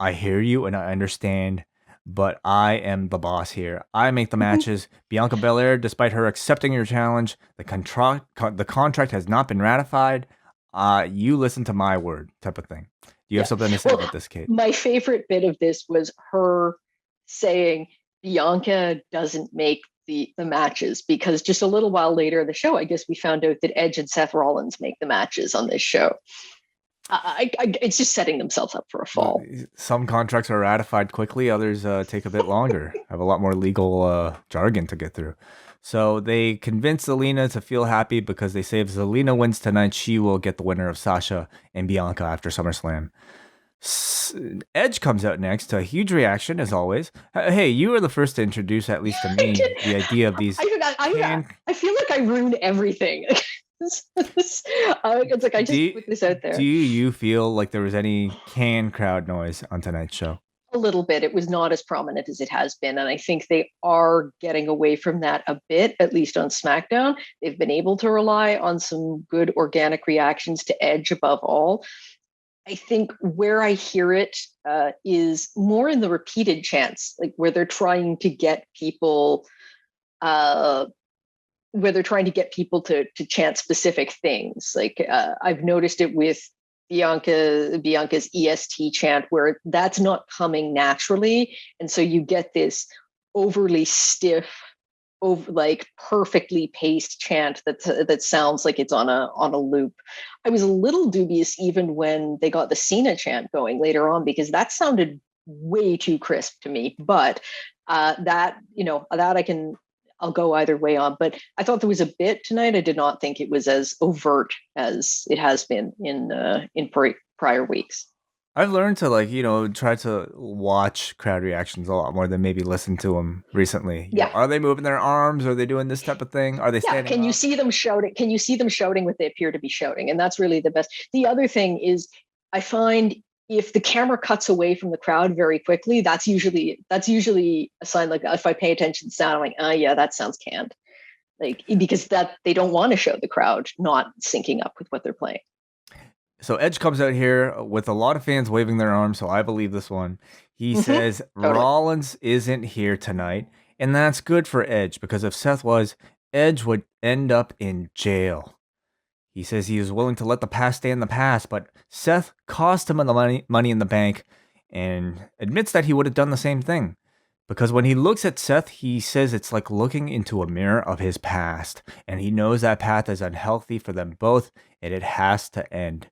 I hear you and I understand, but I am the boss here. I make the matches. Bianca Belair, despite her accepting your challenge, the contract has not been ratified. You listen to my word, type of thing. Do you have something to say about this, Kate? My favorite bit of this was her saying Bianca doesn't make the matches, because just a little while later in the show, I guess we found out that Edge and Seth Rollins make the matches on this show. It's just setting themselves up for a fall. Some contracts are ratified quickly, others take a bit longer, have a lot more legal jargon to get through. So they convince Zelina to feel happy because they say if Zelina wins tonight, she will get the winner of Sasha and Bianca after SummerSlam. Edge comes out next to a huge reaction, as always. Hey, you were the first to introduce, at least to me, the idea of these. I feel like I ruined everything. It's like I just put this out there. Do you feel like there was any canned crowd noise on tonight's show? A little bit. It was not as prominent as it has been, and I think they are getting away from that a bit, at least on SmackDown. They've been able to rely on some good organic reactions to Edge above all. I think where I hear it is more in the repeated chants, like where they're trying to get people to chant specific things. Like I've noticed it with Bianca's EST chant, where that's not coming naturally, and so you get this overly stiff, perfectly paced chant that sounds like it's on a loop. I was a little dubious even when they got the Cena chant going later on, because that sounded way too crisp to me. But I'll go either way on. But I thought there was a bit tonight. I did not think it was as overt as it has been in prior weeks. I've learned to try to watch crowd reactions a lot more than maybe listen to them recently. Yeah. Are they moving their arms? Are they doing this type of thing? Are they standing Can you see them shouting? Can you see them shouting what they appear to be shouting? And that's really the best. The other thing is, I find if the camera cuts away from the crowd very quickly, that's usually a sign. Like if I pay attention to sound, I'm like, yeah, that sounds canned. Like, because that they don't want to show the crowd not syncing up with what they're playing. So Edge comes out here with a lot of fans waving their arms, so I believe this one. He says totally. Rollins isn't here tonight, and that's good for Edge, because if Seth was, Edge would end up in jail. He says he is willing to let the past stay in the past, but Seth cost him the money in the bank, and admits that he would have done the same thing. Because when he looks at Seth, he says it's like looking into a mirror of his past, and he knows that path is unhealthy for them both, and it has to end.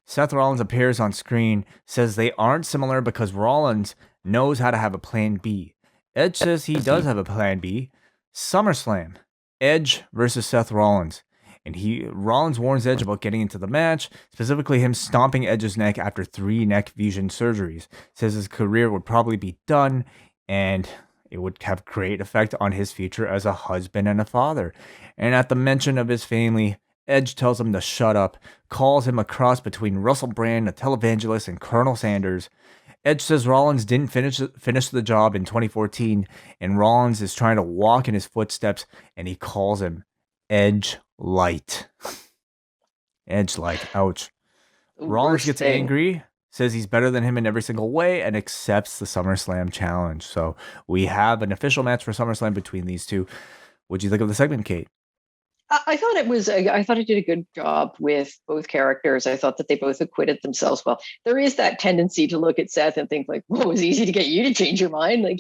Seth Rollins appears on screen, says they aren't similar because Rollins knows how to have a plan B. Edge says he does have a plan B. SummerSlam, Edge versus Seth Rollins. And Rollins warns Edge about getting into the match, specifically him stomping Edge's neck after 3 neck fusion surgeries. Says his career would probably be done, and it would have great effect on his future as a husband and a father. And at the mention of his family, Edge tells him to shut up, calls him a cross between Russell Brand, a televangelist, and Colonel Sanders. Edge says Rollins didn't finish the job in 2014, and Rollins is trying to walk in his footsteps, and he calls him Edge Light. Edge Light, ouch. Rollins gets angry, says he's better than him in every single way, and accepts the SummerSlam challenge. So we have an official match for SummerSlam between these two. What'd you think of the segment, Kate? I thought it did a good job with both characters. I thought that they both acquitted themselves well. There is that tendency to look at Seth and think like, well, it was easy to get you to change your mind. Like,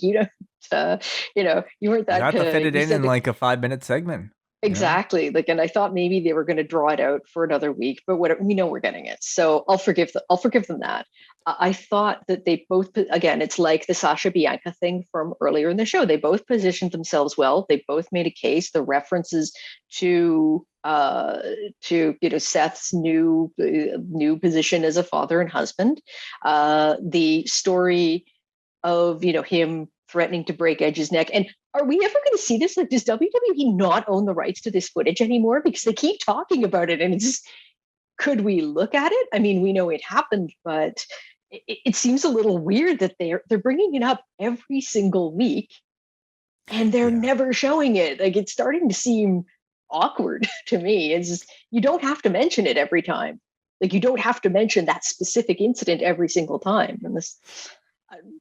you weren't You that. have to fit it You in said like a 5-minute segment. exactly. Like, and I thought maybe they were going to draw it out for another week, but we know we're getting it, so I'll forgive them that. I thought that they both, again, it's like the Sasha Bianca thing from earlier in the show. They both positioned themselves well. They both made a case. The references to Seth's new position as a father and husband, the story of him threatening to break Edge's neck. And are we ever going to see this? Like, does WWE not own the rights to this footage anymore? Because they keep talking about it, and it's just, could we look at it? I mean, we know it happened, but it seems a little weird that they're bringing it up every single week, and they're never showing it. Like, it's starting to seem awkward to me. It's just, you don't have to mention it every time. Like, you don't have to mention that specific incident every single time. And this.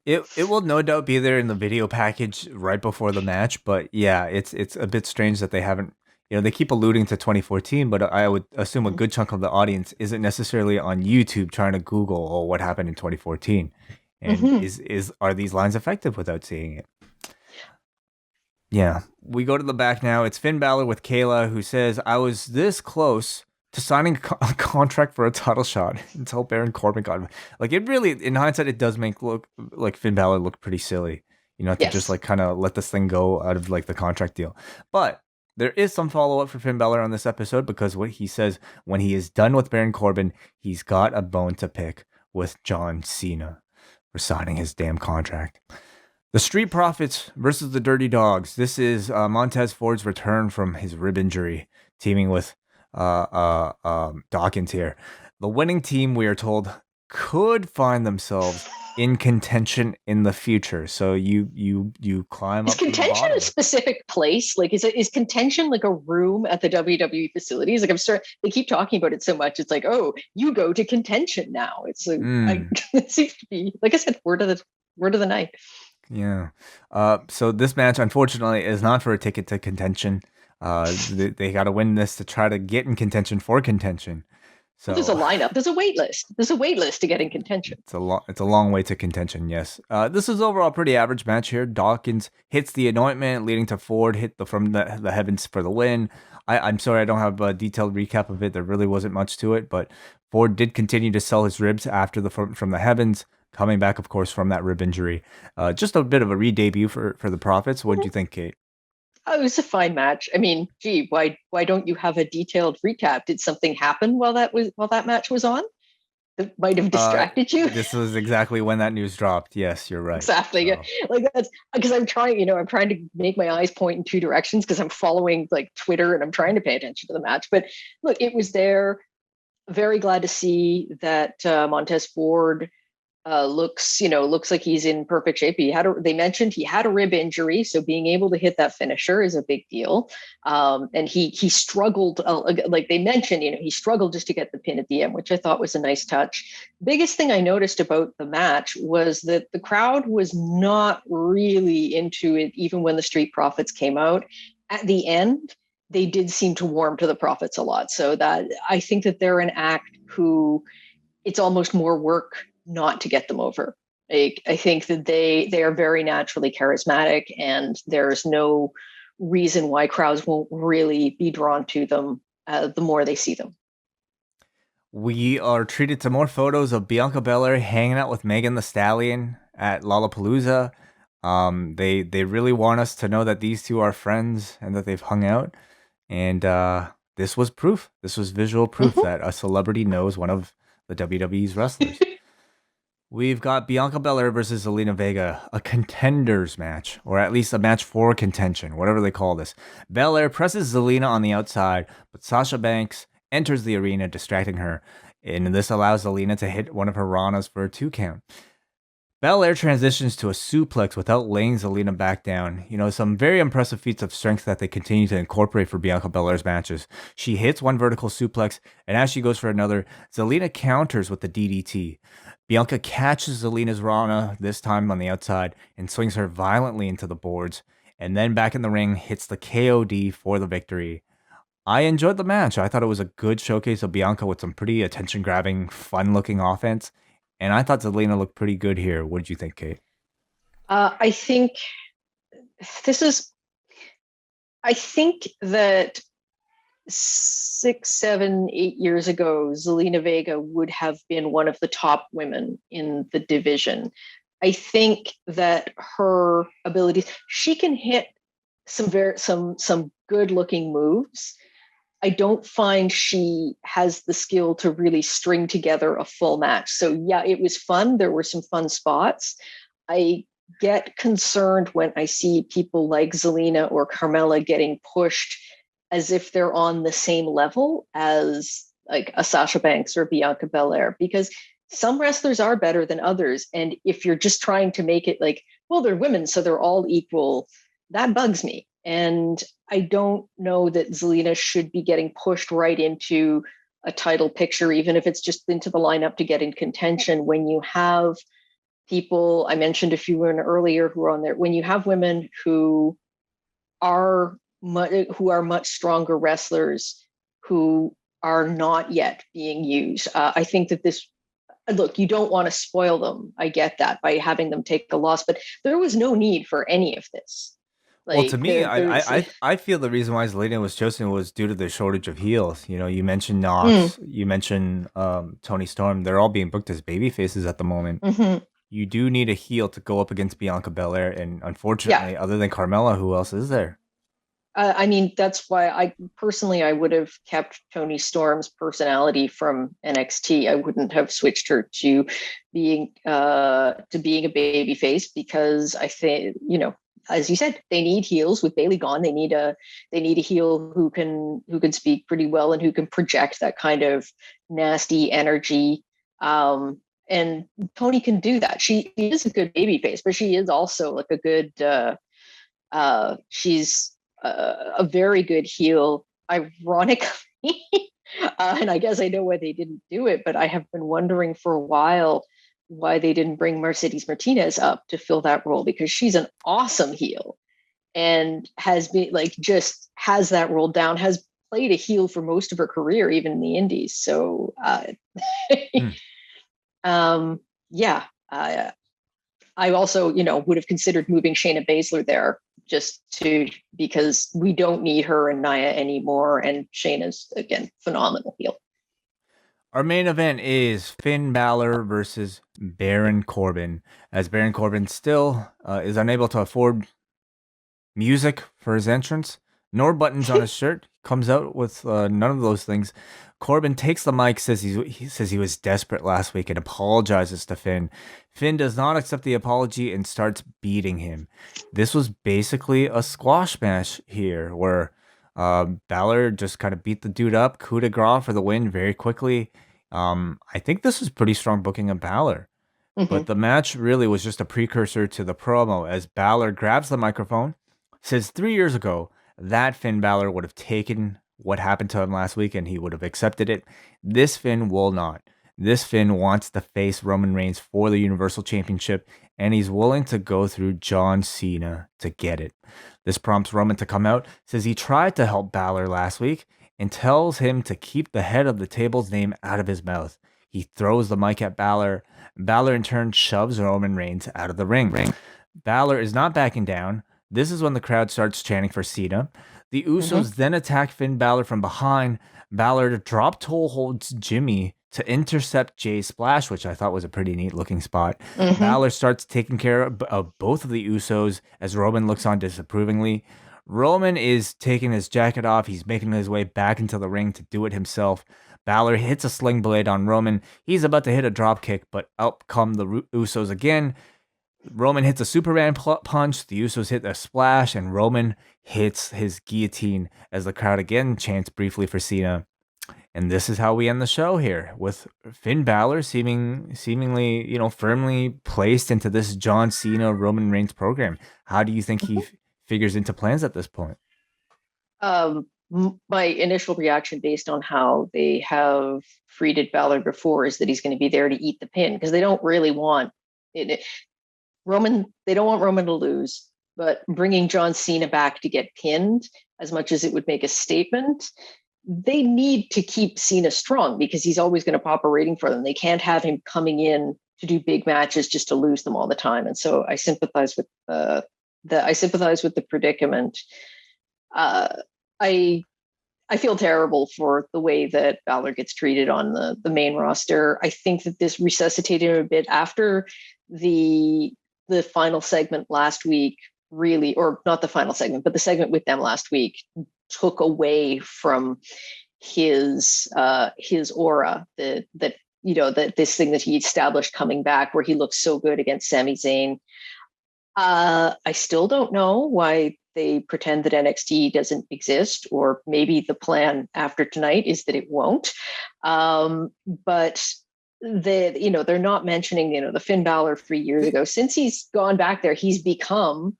It will no doubt be there in the video package right before the match, but yeah, it's a bit strange that they haven't. They keep alluding to 2014, but I would assume a good chunk of the audience isn't necessarily on YouTube trying to Google what happened in 2014, and are these lines effective without seeing it? Yeah, we go to the back now. It's Finn Balor with Kayla, who says, "I was this close to signing a contract for a title shot until Baron Corbin got him." Like, it really, in hindsight, it does make Finn Balor look pretty silly, to just like kind of let this thing go out of like the contract deal. But there is some follow-up for Finn Balor on this episode, because what he says, when he is done with Baron Corbin, he's got a bone to pick with John Cena for signing his damn contract. The Street Profits versus the Dirty Dogs. This is Montez Ford's return from his rib injury, teaming with Dawkins here. The winning team, we are told, could find themselves in contention in the future. So you climb up. Is contention a specific place? Like, is contention like a room at the WWE facilities? Like, I'm sorry, they keep talking about it so much. It's like, oh, you go to contention now. It's like, it seems to be, like I said, word of the night. Yeah. So this match, unfortunately, is not for a ticket to contention. They got to win this to try to get in contention for contention. So there's a lineup. There's a wait list. There's a wait list to get in contention. It's a long way to contention. Yes. This is overall a pretty average match here. Dawkins hits the anointment, leading to Ford hit from the heavens for the win. I'm sorry, I don't have a detailed recap of it. There really wasn't much to it, but Ford did continue to sell his ribs after from the heavens, coming back, of course, from that rib injury. Just a bit of a re-debut for the Profits. What did you think, Kate? Oh, it was a fine match. I mean, gee, why don't you have a detailed recap? Did something happen while that match was on that might have distracted you? This was exactly when that news dropped. Yes, you're right. Exactly. So. Like, that's because I'm trying to make my eyes point in two directions, because I'm following like Twitter and I'm trying to pay attention to the match. But look, it was there. Very glad to see that Montez Ford looks like he's in perfect shape. They mentioned he had a rib injury, so being able to hit that finisher is a big deal. And he struggled, like they mentioned, he struggled just to get the pin at the end, which I thought was a nice touch. Biggest thing I noticed about the match was that the crowd was not really into it, even when the Street Profits came out. At the end, they did seem to warm to the Profits a lot. So that I think that they're an act who it's almost more work not to get them over. I think that they are very naturally charismatic, and there's no reason why crowds won't really be drawn to them the more they see them. We are treated to more photos of Bianca Belair hanging out with Megan Thee Stallion at Lollapalooza. They really want us to know that these two are friends and that they've hung out. And this was proof. This was visual proof that a celebrity knows one of the WWE's wrestlers. We've got Bianca Belair versus Zelina Vega, a contenders match, or at least a match for contention, whatever they call this. Belair presses Zelina on the outside, but Sasha Banks enters the arena, distracting her, and this allows Zelina to hit one of her Ranas for a 2 count. Belair transitions to a suplex without laying Zelina back down. Some very impressive feats of strength that they continue to incorporate for Bianca Belair's matches. She hits one vertical suplex, and as she goes for another, Zelina counters with the DDT. Bianca catches Zelina's Rana, this time on the outside, and swings her violently into the boards, and then back in the ring, hits the KOD for the victory. I enjoyed the match. I thought it was a good showcase of Bianca with some pretty attention-grabbing, fun-looking offense, and I thought Zelina looked pretty good here. What did you think, Kate? I think this is, I think that 6, 7, 8 years ago, Zelina Vega would have been one of the top women in the division. I think that her abilities, she can hit some good looking moves. I don't find she has the skill to really string together a full match. So yeah, it was fun. There were some fun spots. I get concerned when I see people like Zelina or Carmella getting pushed as if they're on the same level as like a Sasha Banks or Bianca Belair, because some wrestlers are better than others. And if you're just trying to make it like, well, they're women, so they're all equal, that bugs me. And I don't know that Zelina should be getting pushed right into a title picture, even if it's just into the lineup to get in contention, when you have people, I mentioned a few women earlier who are on there, when you have women who are much stronger wrestlers who are not yet being used. I think that this, look, you don't want to spoil them. I get that by having them take a loss, but there was no need for any of this. Well, to me, I feel the reason why Zelina was chosen was due to the shortage of heels. You know, you mentioned Knox, you mentioned Tony Storm. They're all being booked as baby faces at the moment. You do need a heel to go up against Bianca Belair, and unfortunately, other than Carmella, who else is there? I mean, that's why I would have kept Tony Storm's personality from NXT. I wouldn't have switched her to being a baby face, because I think, you know, as you said, they need heels. With Bayley gone, they need a heel who can speak pretty well and who can project that kind of nasty energy. And Tony can do that. She is a good baby face, but she is also like a good. She's a very good heel, ironically. And I guess I know why they didn't do it, but I have been wondering for a while why they didn't bring Mercedes Martinez up to fill that role, because she's an awesome heel and has been like, just has that role down, has played a heel for most of her career, even in the indies. So I also, you know, would have considered moving Shayna Baszler there, because we don't need her and Nia anymore. And Shayna's, again, phenomenal heel. Our main event is Finn Balor versus Baron Corbin, as Baron Corbin still is unable to afford music for his entrance, nor buttons on his shirt. Comes out with none of those things. Corbin takes the mic, says he was desperate last week, and apologizes to Finn. Finn does not accept the apology and starts beating him. This was basically a squash match here, where Balor just kind of beat the dude up, coup de grace for the win very quickly. I think this was pretty strong booking of Balor. But the match really was just a precursor to the promo, as Balor grabs the microphone, says 3 years ago that Finn Balor would have taken what happened to him last week and he would have accepted it. This Finn will not. This Finn wants to face Roman Reigns for the Universal Championship, and he's willing to go through John Cena to get it. This prompts Roman to come out, says he tried to help Balor last week, and tells him to keep the head of the table's name out of his mouth. He throws the mic at Balor. Balor in turn shoves Roman Reigns out of the ring. Balor is not backing down. This is when the crowd starts chanting for Cena. The Usos then attack Finn Balor from behind. Balor drop toe holds Jimmy to intercept Jay's splash, which I thought was a pretty neat looking spot. Balor starts taking care of both of the Usos as Roman looks on disapprovingly. Roman is taking his jacket off. He's making his way back into the ring to do it himself. Balor hits a sling blade on Roman. He's about to hit a drop kick, but out come the Usos again. Roman hits a Superman punch. The Usos hit a splash, and Roman hits his guillotine as the crowd again chants briefly for Cena. And this is how we end the show here, with Finn Balor seemingly, you know, firmly placed into this John Cena Roman Reigns program. How do you think he figures into plans at this point? My initial reaction, based on how they have treated Balor before, is that he's going to be there to eat the pin, because they don't really want it. They don't want Roman to lose, but bringing John Cena back to get pinned, as much as it would make a statement, they need to keep Cena strong, because he's always going to pop a rating for them. They can't have him coming in to do big matches just to lose them all the time. And so I sympathize with I sympathize with the predicament. I feel terrible for the way that Balor gets treated on the main roster. I think that this resuscitated him a bit after the final segment last week, really, or not the final segment, but the segment with them last week took away from his aura, that this thing that he established coming back, where he looks so good against Sami Zayn. I still don't know why they pretend that NXT doesn't exist, or maybe the plan after tonight is that it won't. But they're not mentioning, the Finn Balor 3 years ago. Since he's gone back there, he's become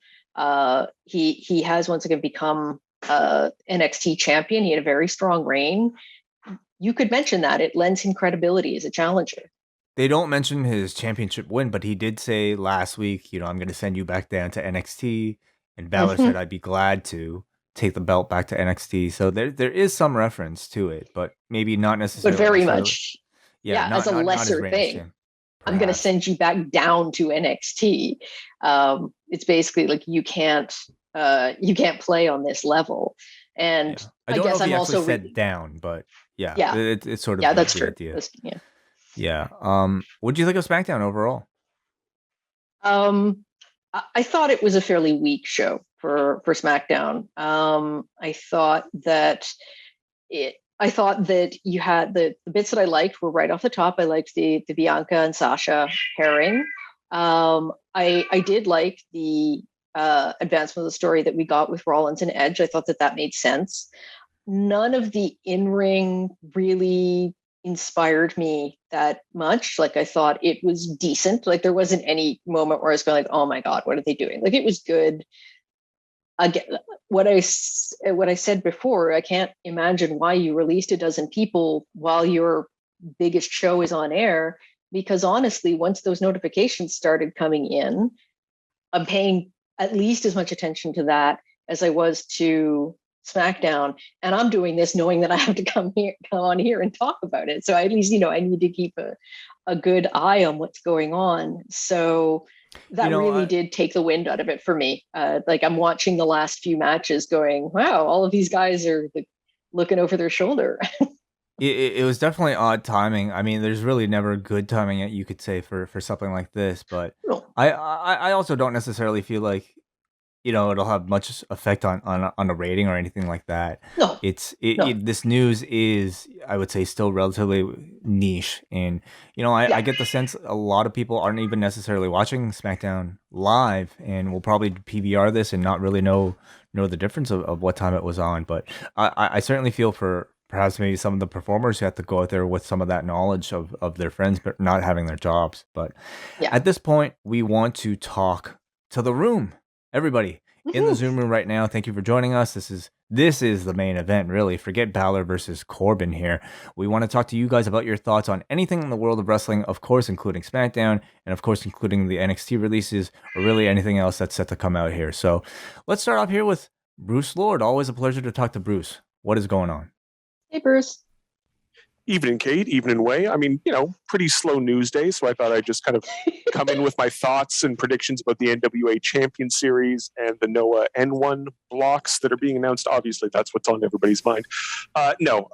he has once again become NXT champion. He had a very strong reign. You could mention that. It lends him credibility as a challenger. They don't mention his championship win, but he did say last week, I'm going to send you back down to NXT. And Balor said, I'd be glad to take the belt back to NXT. So there is some reference to it, but maybe not necessarily. But very much. Yeah, as a lesser thing. I'm going to send you back down to NXT. It's basically like you can't play on this level. And I don't know if he also said down, but it's sort of that's true. Idea. Yeah. What do you think of SmackDown overall? I thought it was a fairly weak show for SmackDown. I thought that you had the bits that I liked were right off the top. I liked the Bianca and Sasha pairing. I did like the advancement of the story that we got with Rollins and Edge. I thought that made sense. None of the in-ring really inspired me that much. Like, I thought it was decent. Like, there wasn't any moment where I was going like, oh my God, what are they doing? Like, it was good. Again, what I said before, I can't imagine why you released a dozen people while your biggest show is on air, because honestly, once those notifications started coming in, I'm paying at least as much attention to that as I was to SmackDown, and I'm doing this knowing that I have to come on here and talk about it. So at least, I need to keep a good eye on what's going on. So that really did take the wind out of it for me. Like, I'm watching the last few matches going, wow, all of these guys are looking over their shoulder. It was definitely odd timing. I mean, there's really never good timing, you could say, for something like this. But no. I also don't necessarily feel like it'll have much effect on the rating or anything like that. No, this news is, I would say, still relatively niche, and I get the sense a lot of people aren't even necessarily watching SmackDown live, and will probably PVR this and not really know the difference of what time it was on. But I certainly feel for perhaps maybe some of the performers who have to go out there with some of that knowledge of their friends, but not having their jobs. But at this point, we want to talk to the room. Everybody in the Zoom room right now, thank you for joining us. This is the main event, really. Forget Balor versus Corbin here. We want to talk to you guys about your thoughts on anything in the world of wrestling, of course, including SmackDown, and of course, including the NXT releases, or really anything else that's set to come out here. So let's start off here with Bruce Lord. Always a pleasure to talk to Bruce. What is going on? Hey, Bruce. Evening, Kate. Evening, Wai. I mean, pretty slow news day, so I thought I'd just kind of come in with my thoughts and predictions about the NWA Champion Series and the NOAH N1 blocks that are being announced. Obviously, that's what's on everybody's mind. No.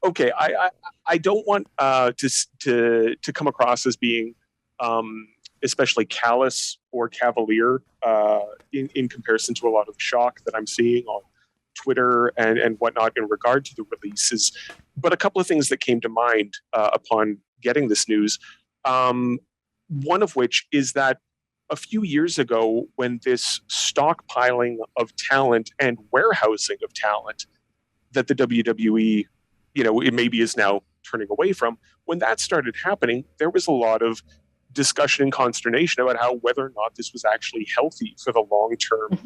Okay, I don't want to come across as being especially callous or cavalier in comparison to a lot of the shock that I'm seeing on Twitter and whatnot in regard to the releases, but a couple of things that came to mind upon getting this news. One of which is that a few years ago, when this stockpiling of talent and warehousing of talent that the WWE, it maybe is now turning away from, when that started happening, there was a lot of discussion and consternation about whether or not this was actually healthy for the long-term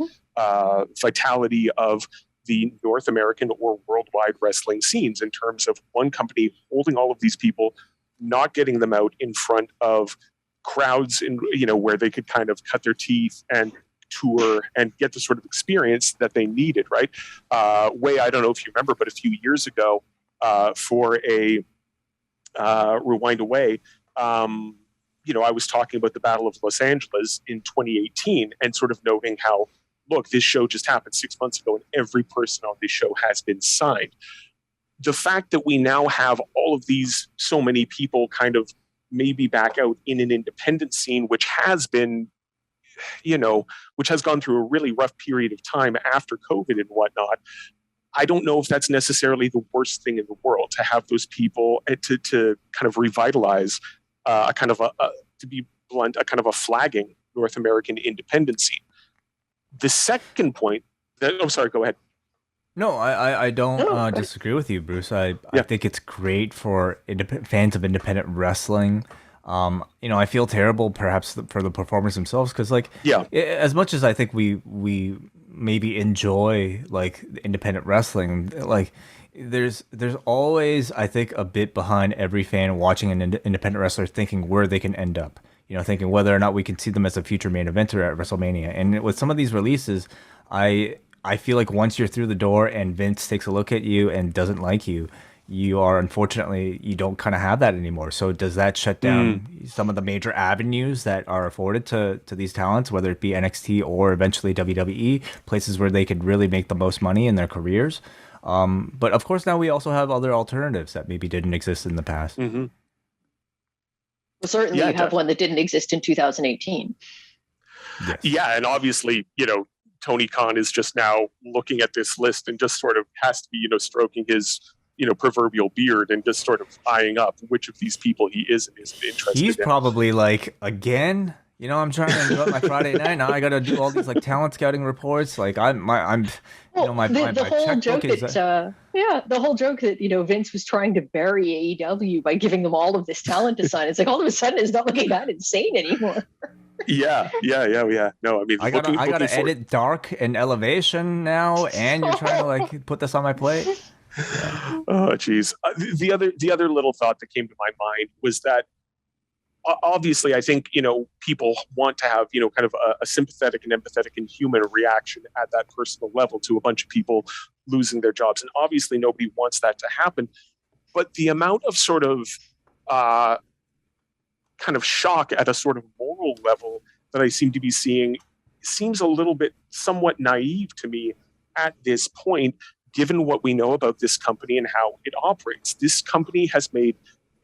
vitality of the North American or worldwide wrestling scenes, in terms of one company holding all of these people, not getting them out in front of crowds, where they could kind of cut their teeth and tour and get the sort of experience that they needed, right? Wai, I don't know if you remember, but a few years ago, for a Rewind-A-Wai, I was talking about the Battle of Los Angeles in 2018 and sort of noting how, look, this show just happened 6 months ago and every person on this show has been signed. The fact that we now have all of these, so many people kind of maybe back out in an independent scene, which has been, which has gone through a really rough period of time after COVID and whatnot. I don't know if that's necessarily the worst thing in the world to have those people to kind of revitalize to be blunt, a kind of a flagging North American independent scene. The second point sorry, go ahead. No, I don't disagree with you, Bruce. I think it's great for fans of independent wrestling. I feel terrible perhaps for the performers themselves because, as much as I think we maybe enjoy like independent wrestling, like there's always, I think, a bit behind every fan watching an independent wrestler thinking where they can end up. Thinking whether or not we can see them as a future main eventer at WrestleMania. And with some of these releases, I feel like once you're through the door and Vince takes a look at you and doesn't like you, you don't kind of have that anymore. So does that shut down some of the major avenues that are afforded to these talents, whether it be NXT or eventually WWE, places where they could really make the most money in their careers? But of course, now we also have other alternatives that maybe didn't exist in the past. Mm-hmm. Well, certainly you have one that didn't exist in 2018. Yes. Yeah, and obviously, Tony Khan is just now looking at this list and just sort of has to be, stroking his, proverbial beard and just sort of eyeing up which of these people he is and isn't interested in. He's probably like, again, I'm trying to enjoy my Friday night. Now I got to do all these like talent scouting reports. Like the whole joke that Vince was trying to bury AEW by giving them all of this talent to sign. It's like all of a sudden it's not looking that insane anymore. Yeah. No, I mean, I gotta edit Dark and Elevation now, and you're trying to like put this on my plate. Yeah. Oh, geez. The other little thought that came to my mind was that obviously, I think people want to have kind of a sympathetic and empathetic and human reaction at that personal level to a bunch of people losing their jobs, and obviously nobody wants that to happen. But the amount of sort of kind of shock at a sort of moral level that I seem to be seeing seems a little bit somewhat naive to me at this point, given what we know about this company and how it operates. This company has made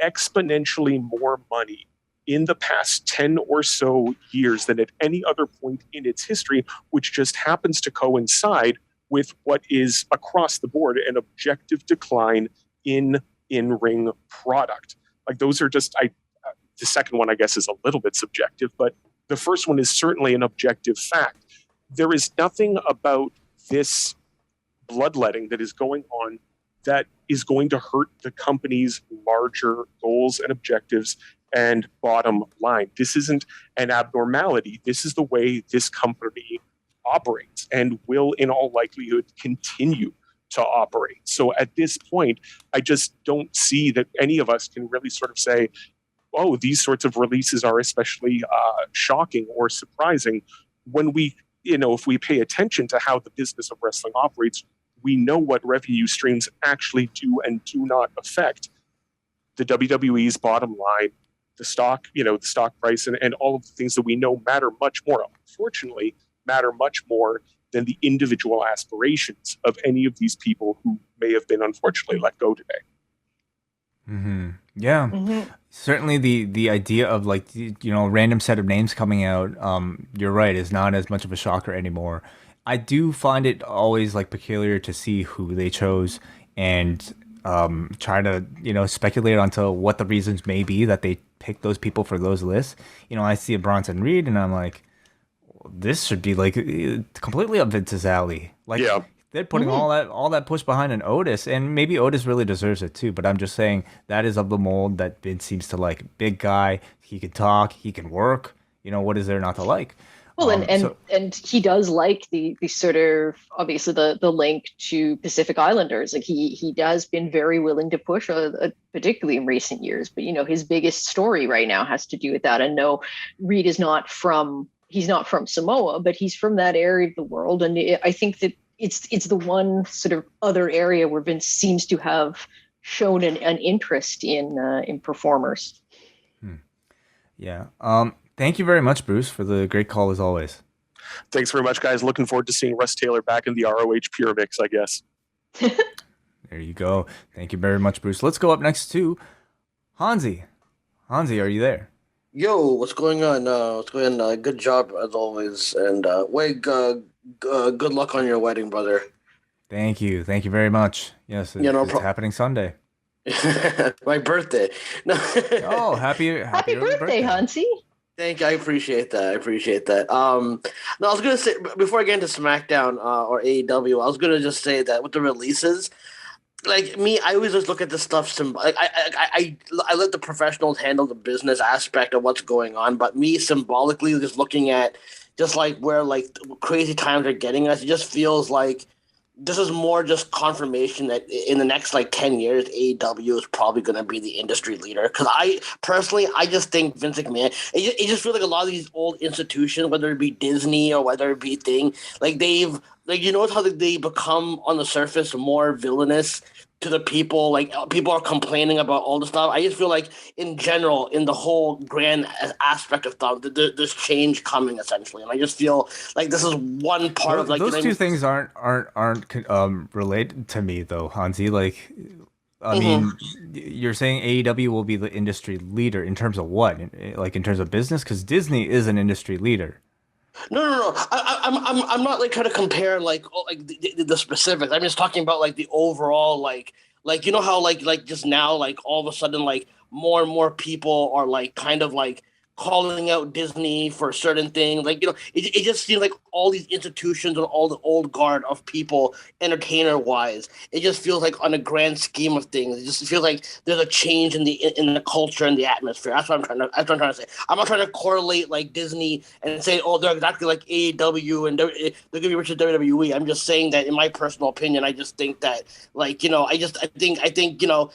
exponentially more money in the past 10 or so years than at any other point in its history, which just happens to coincide with what is across the board an objective decline in in-ring product. Like those are just, the second one, I guess, is a little bit subjective, but the first one is certainly an objective fact. There is nothing about this bloodletting that is going on that is going to hurt the company's larger goals and objectives and bottom line. This isn't an abnormality. This is the way this company operates and will, in all likelihood, continue to operate. So at this point, I just don't see that any of us can really sort of say, oh, these sorts of releases are especially shocking or surprising when we, if we pay attention to how the business of wrestling operates, we know what revenue streams actually do and do not affect the WWE's bottom line, the stock, the stock price, and all of the things that we know matter much more, unfortunately, matter much more than the individual aspirations of any of these people who may have been unfortunately let go today. Mm-hmm. Yeah. Mm-hmm. Certainly the idea of like, random set of names coming out, you're right, is not as much of a shocker anymore. I do find it always like peculiar to see who they chose and try to, speculate onto what the reasons may be that they picked those people for those lists. I see a Bronson Reed and I'm like, this should be like completely up Vince's alley. Like, yeah. They're putting all that push behind an Otis, and maybe Otis really deserves it too. But I'm just saying that is of the mold that Vince seems to like. Big guy, he can talk, he can work. What is there not to like? Well, and he does like the sort of obviously the link to Pacific Islanders. Like he has been very willing to push, particularly in recent years. But his biggest story right now has to do with that. And no, Reed is not from. He's not from Samoa, but he's from that area of the world, and I think that. It's the one sort of other area where Vince seems to have shown an interest in performers. Yeah. Thank you very much, Bruce, for the great call as always. Thanks very much, guys. Looking forward to seeing Russ Taylor back in the ROH Pure Mix, I guess. There you go. Thank you very much, Bruce. Let's go up next to Hansi. Hansi, are you there? Yo, what's going on? What's going on? Good job as always, and Wade, good luck on your wedding, brother. Thank you. Thank you very much. Yes, it's happening Sunday. My birthday. No. Oh, happy birthday, Hansi. Thank you. I appreciate that. No, I was gonna say before I get into SmackDown or AEW, I was gonna just say that with the releases, like me, I always just look at this stuff. I let the professionals handle the business aspect of what's going on, but me symbolically just looking at just like where like crazy times are getting us, it just feels like this is more just confirmation that in the next like 10 years, AEW is probably going to be the industry leader. Because I just think Vince McMahon, it just feels like a lot of these old institutions, whether it be Disney or whether it be thing, like they've, like, you notice how they become on the surface more villainous to the people. Like people are complaining about all the stuff. I just feel like in general, in the whole grand aspect of stuff, there's change coming essentially, and I just feel like this is one part of like those two things aren't related to me though, Hansi. Like, I mean, you're saying AEW will be the industry leader in terms of what? Like in terms of business? Because Disney is an industry leader. No. I'm not like trying to compare like the specifics. I'm just talking about like the overall like you know how like just now like all of a sudden like more and more people are like kind of like calling out Disney for certain things. Like, you know, it just seems like all these institutions and all the old guard of people, entertainer wise, it just feels like on a grand scheme of things, it just feels like there's a change in the culture and the atmosphere. That's what I'm trying to say. I'm not trying to correlate like Disney and say, oh, they're exactly like AEW and they're gonna be rich as WWE. I'm just saying that in my personal opinion, I just think that like, you know, I think, you know,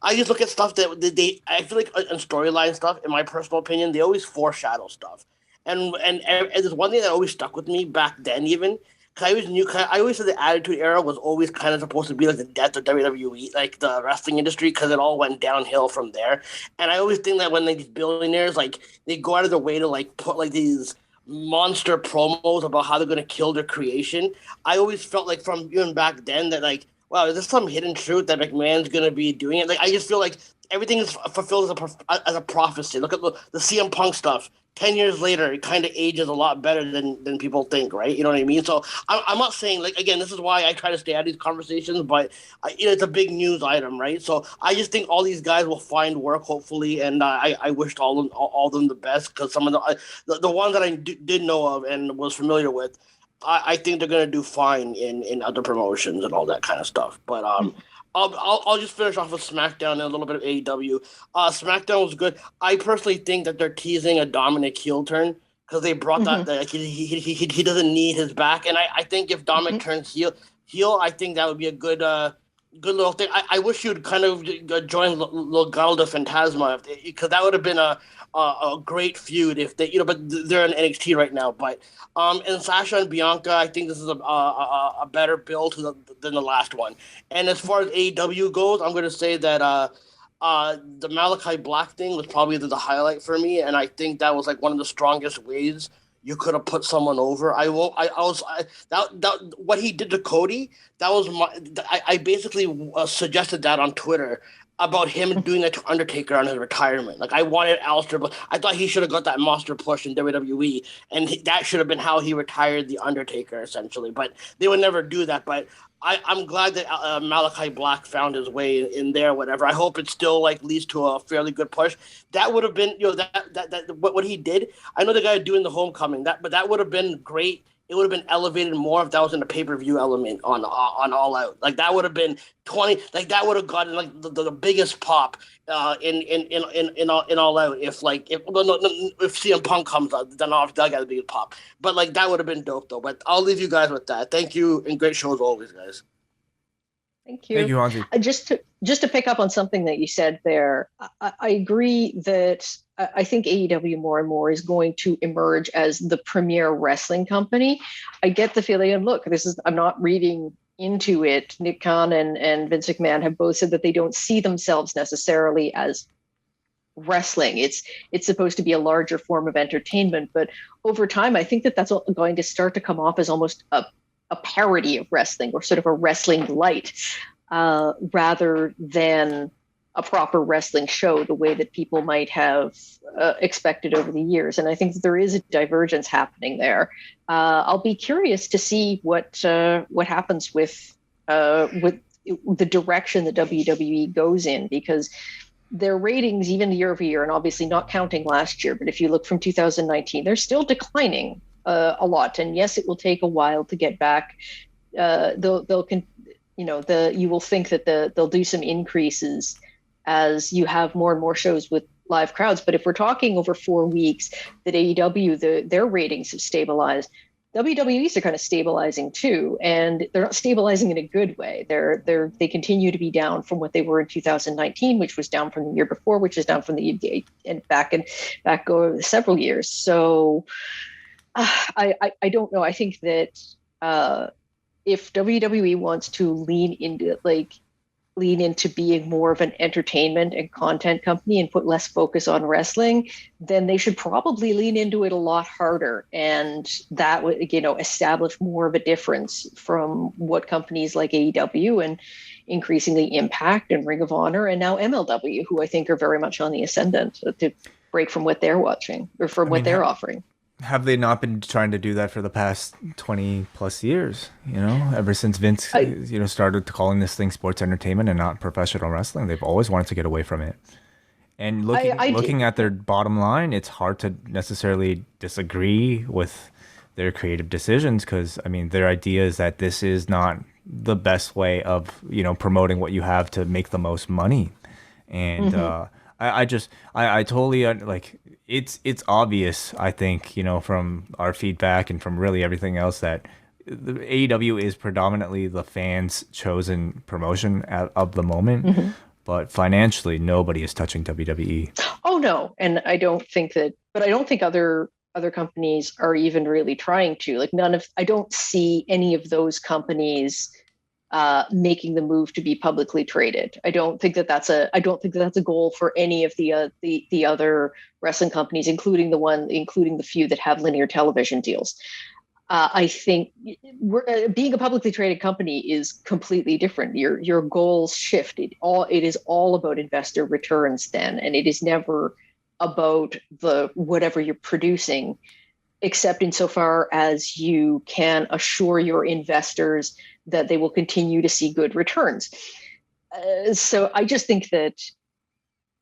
I just look at stuff that I feel like in storyline stuff, in my personal opinion, they always foreshadow stuff. And there's one thing that always stuck with me back then, even, because I always said the Attitude Era was always kind of supposed to be like the death of WWE, like the wrestling industry, because it all went downhill from there. And I always think that when like, these billionaires, like, they go out of their way to like put like these monster promos about how they're going to kill their creation, I always felt like from even back then that like, wow, is this some hidden truth that McMahon's going to be doing it? Like, I just feel like everything is fulfilled as a prophecy. Look at the CM Punk stuff. 10 years later, it kind of ages a lot better than people think, right? You know what I mean? So I'm not saying, like, again, this is why I try to stay out of these conversations, but you know, it's a big news item, right? So I just think all these guys will find work, hopefully, and I wished all of them the best, because some of the ones that I did know of and was familiar with, I think they're gonna do fine in other promotions and all that kind of stuff. But I'll just finish off with SmackDown and a little bit of AEW. SmackDown was good. I personally think that they're teasing a Dominic heel turn, because they brought that like, he doesn't need his back, and I think if Dominic turns heel, I think that would be a good little thing. I wish you'd kind of join Legado del Fantasma, because that would have been a great feud if they, you know, but they're in NXT right now. But and Sasha and Bianca, I think this is a better build than the last one. And as far as AEW goes, I'm going to say that the Malachi Black thing was probably the highlight for me, and I think that was like one of the strongest ways you could have put someone over. What he did to Cody, that was I basically suggested that on Twitter about him doing that to Undertaker on his retirement. Like, I wanted Aleister, but I thought he should have got that monster push in WWE, and that should have been how he retired the Undertaker, essentially. But they would never do that. But I'm glad that Malachi Black found his way in there. Whatever. I hope it still like leads to a fairly good push. That would have been, you know, that what he did. I know the guy doing the Homecoming, but that would have been great. It would have been elevated more if that was in the pay-per-view element on All Out. Like, that would have been 20. Like, that would have gotten like the biggest pop in All Out. If CM Punk comes out, then obviously that got the biggest pop. But like, that would have been dope though. But I'll leave you guys with that. Thank you, and great show as always, guys. Thank you. Thank you, Hansi. Just to pick up on something that you said there, I agree that I think AEW more and more is going to emerge as the premier wrestling company. I get the feeling, and look, I'm not reading into it. Nick Khan and Vince McMahon have both said that they don't see themselves necessarily as wrestling. It's supposed to be a larger form of entertainment, but over time, I think that that's going to start to come off as almost a parody of wrestling, or sort of a wrestling light, rather than a proper wrestling show, the way that people might have expected over the years. And I think that there is a divergence happening there. I'll be curious to see what happens with the direction that WWE goes in, because their ratings, even year over year, and obviously not counting last year, but if you look from 2019, they're still declining a lot. And yes, it will take a while to get back. You will think that they'll do some increases as you have more and more shows with live crowds. But if we're talking over 4 weeks that AEW, their ratings have stabilized, WWE's are kind of stabilizing too, and they're not stabilizing in a good way. They continue to be down from what they were in 2019, which was down from the year before, which is down from the back over several years. So I don't know. I think that if WWE wants to lean into being more of an entertainment and content company and put less focus on wrestling, then they should probably lean into it a lot harder. And that would, establish more of a difference from what companies like AEW and increasingly Impact and Ring of Honor and now MLW, who I think are very much on the ascendant, to break from what they're watching or from what they're offering. Have they not been trying to do that for the past 20 plus years? Ever since Vince, started calling this thing sports entertainment and not professional wrestling, they've always wanted to get away from it. And looking at their bottom line, it's hard to necessarily disagree with their creative decisions, because their idea is that this is not the best way of promoting what you have to make the most money. And I totally it's obvious, I think, from our feedback and from really everything else, that the AEW is predominantly the fans' chosen promotion of the moment. But financially, nobody is touching WWE. Oh no, and I don't think other companies are even really trying to. I don't see any of those companies making the move to be publicly traded. I don't think that that's a goal for any of the other wrestling companies, including the few that have linear television deals. I think being a publicly traded company is completely different. Your goals shift. It is all about investor returns then, and it is never about whatever you're producing, except insofar as you can assure your investors that they will continue to see good returns. So I just think that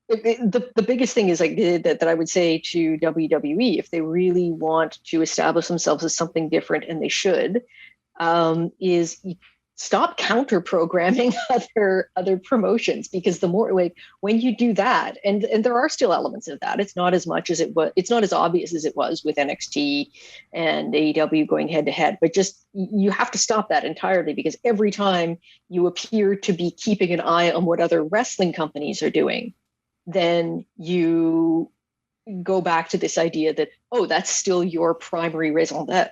the biggest thing is that I would say to WWE, if they really want to establish themselves as something different, and they should, is stop counter programming other promotions, because the more when you do that, and there are still elements of that, it's not as much as it's not as obvious as it was with NXT and AEW going head to head, but just you have to stop that entirely, because every time you appear to be keeping an eye on what other wrestling companies are doing, then you go back to this idea that, that's still your primary raison d'etre.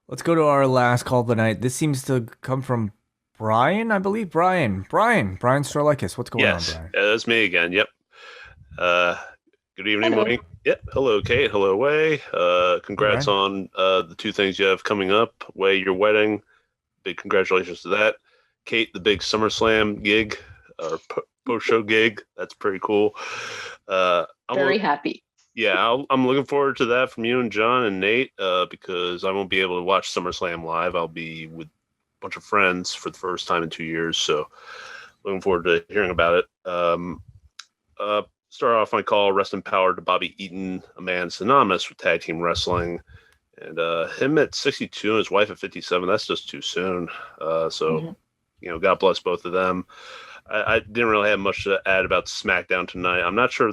Let's go to our last call of the night. This seems to come from Brian, I believe. Brian Strelakis. What's going on, Brian? Yeah, that's me again. Yep. Good evening, Hello. Wayne. Yep. Hello, Kate. Hello, Wai. Congrats on the two things you have coming up. Wai, your wedding. Big congratulations to that. Kate, the big SummerSlam gig or post-show gig. That's pretty cool. I'm Very happy. Yeah, I'm looking forward to that from you and John and Nate, because I won't be able to watch SummerSlam live. I'll be with a bunch of friends for the first time in 2 years, so looking forward to hearing about it. Start off my call, rest in power to Bobby Eaton, a man synonymous with tag team wrestling, and him at 62 and his wife at 57. That's just too soon. God bless both of them. I didn't really have much to add about SmackDown tonight. I'm not sure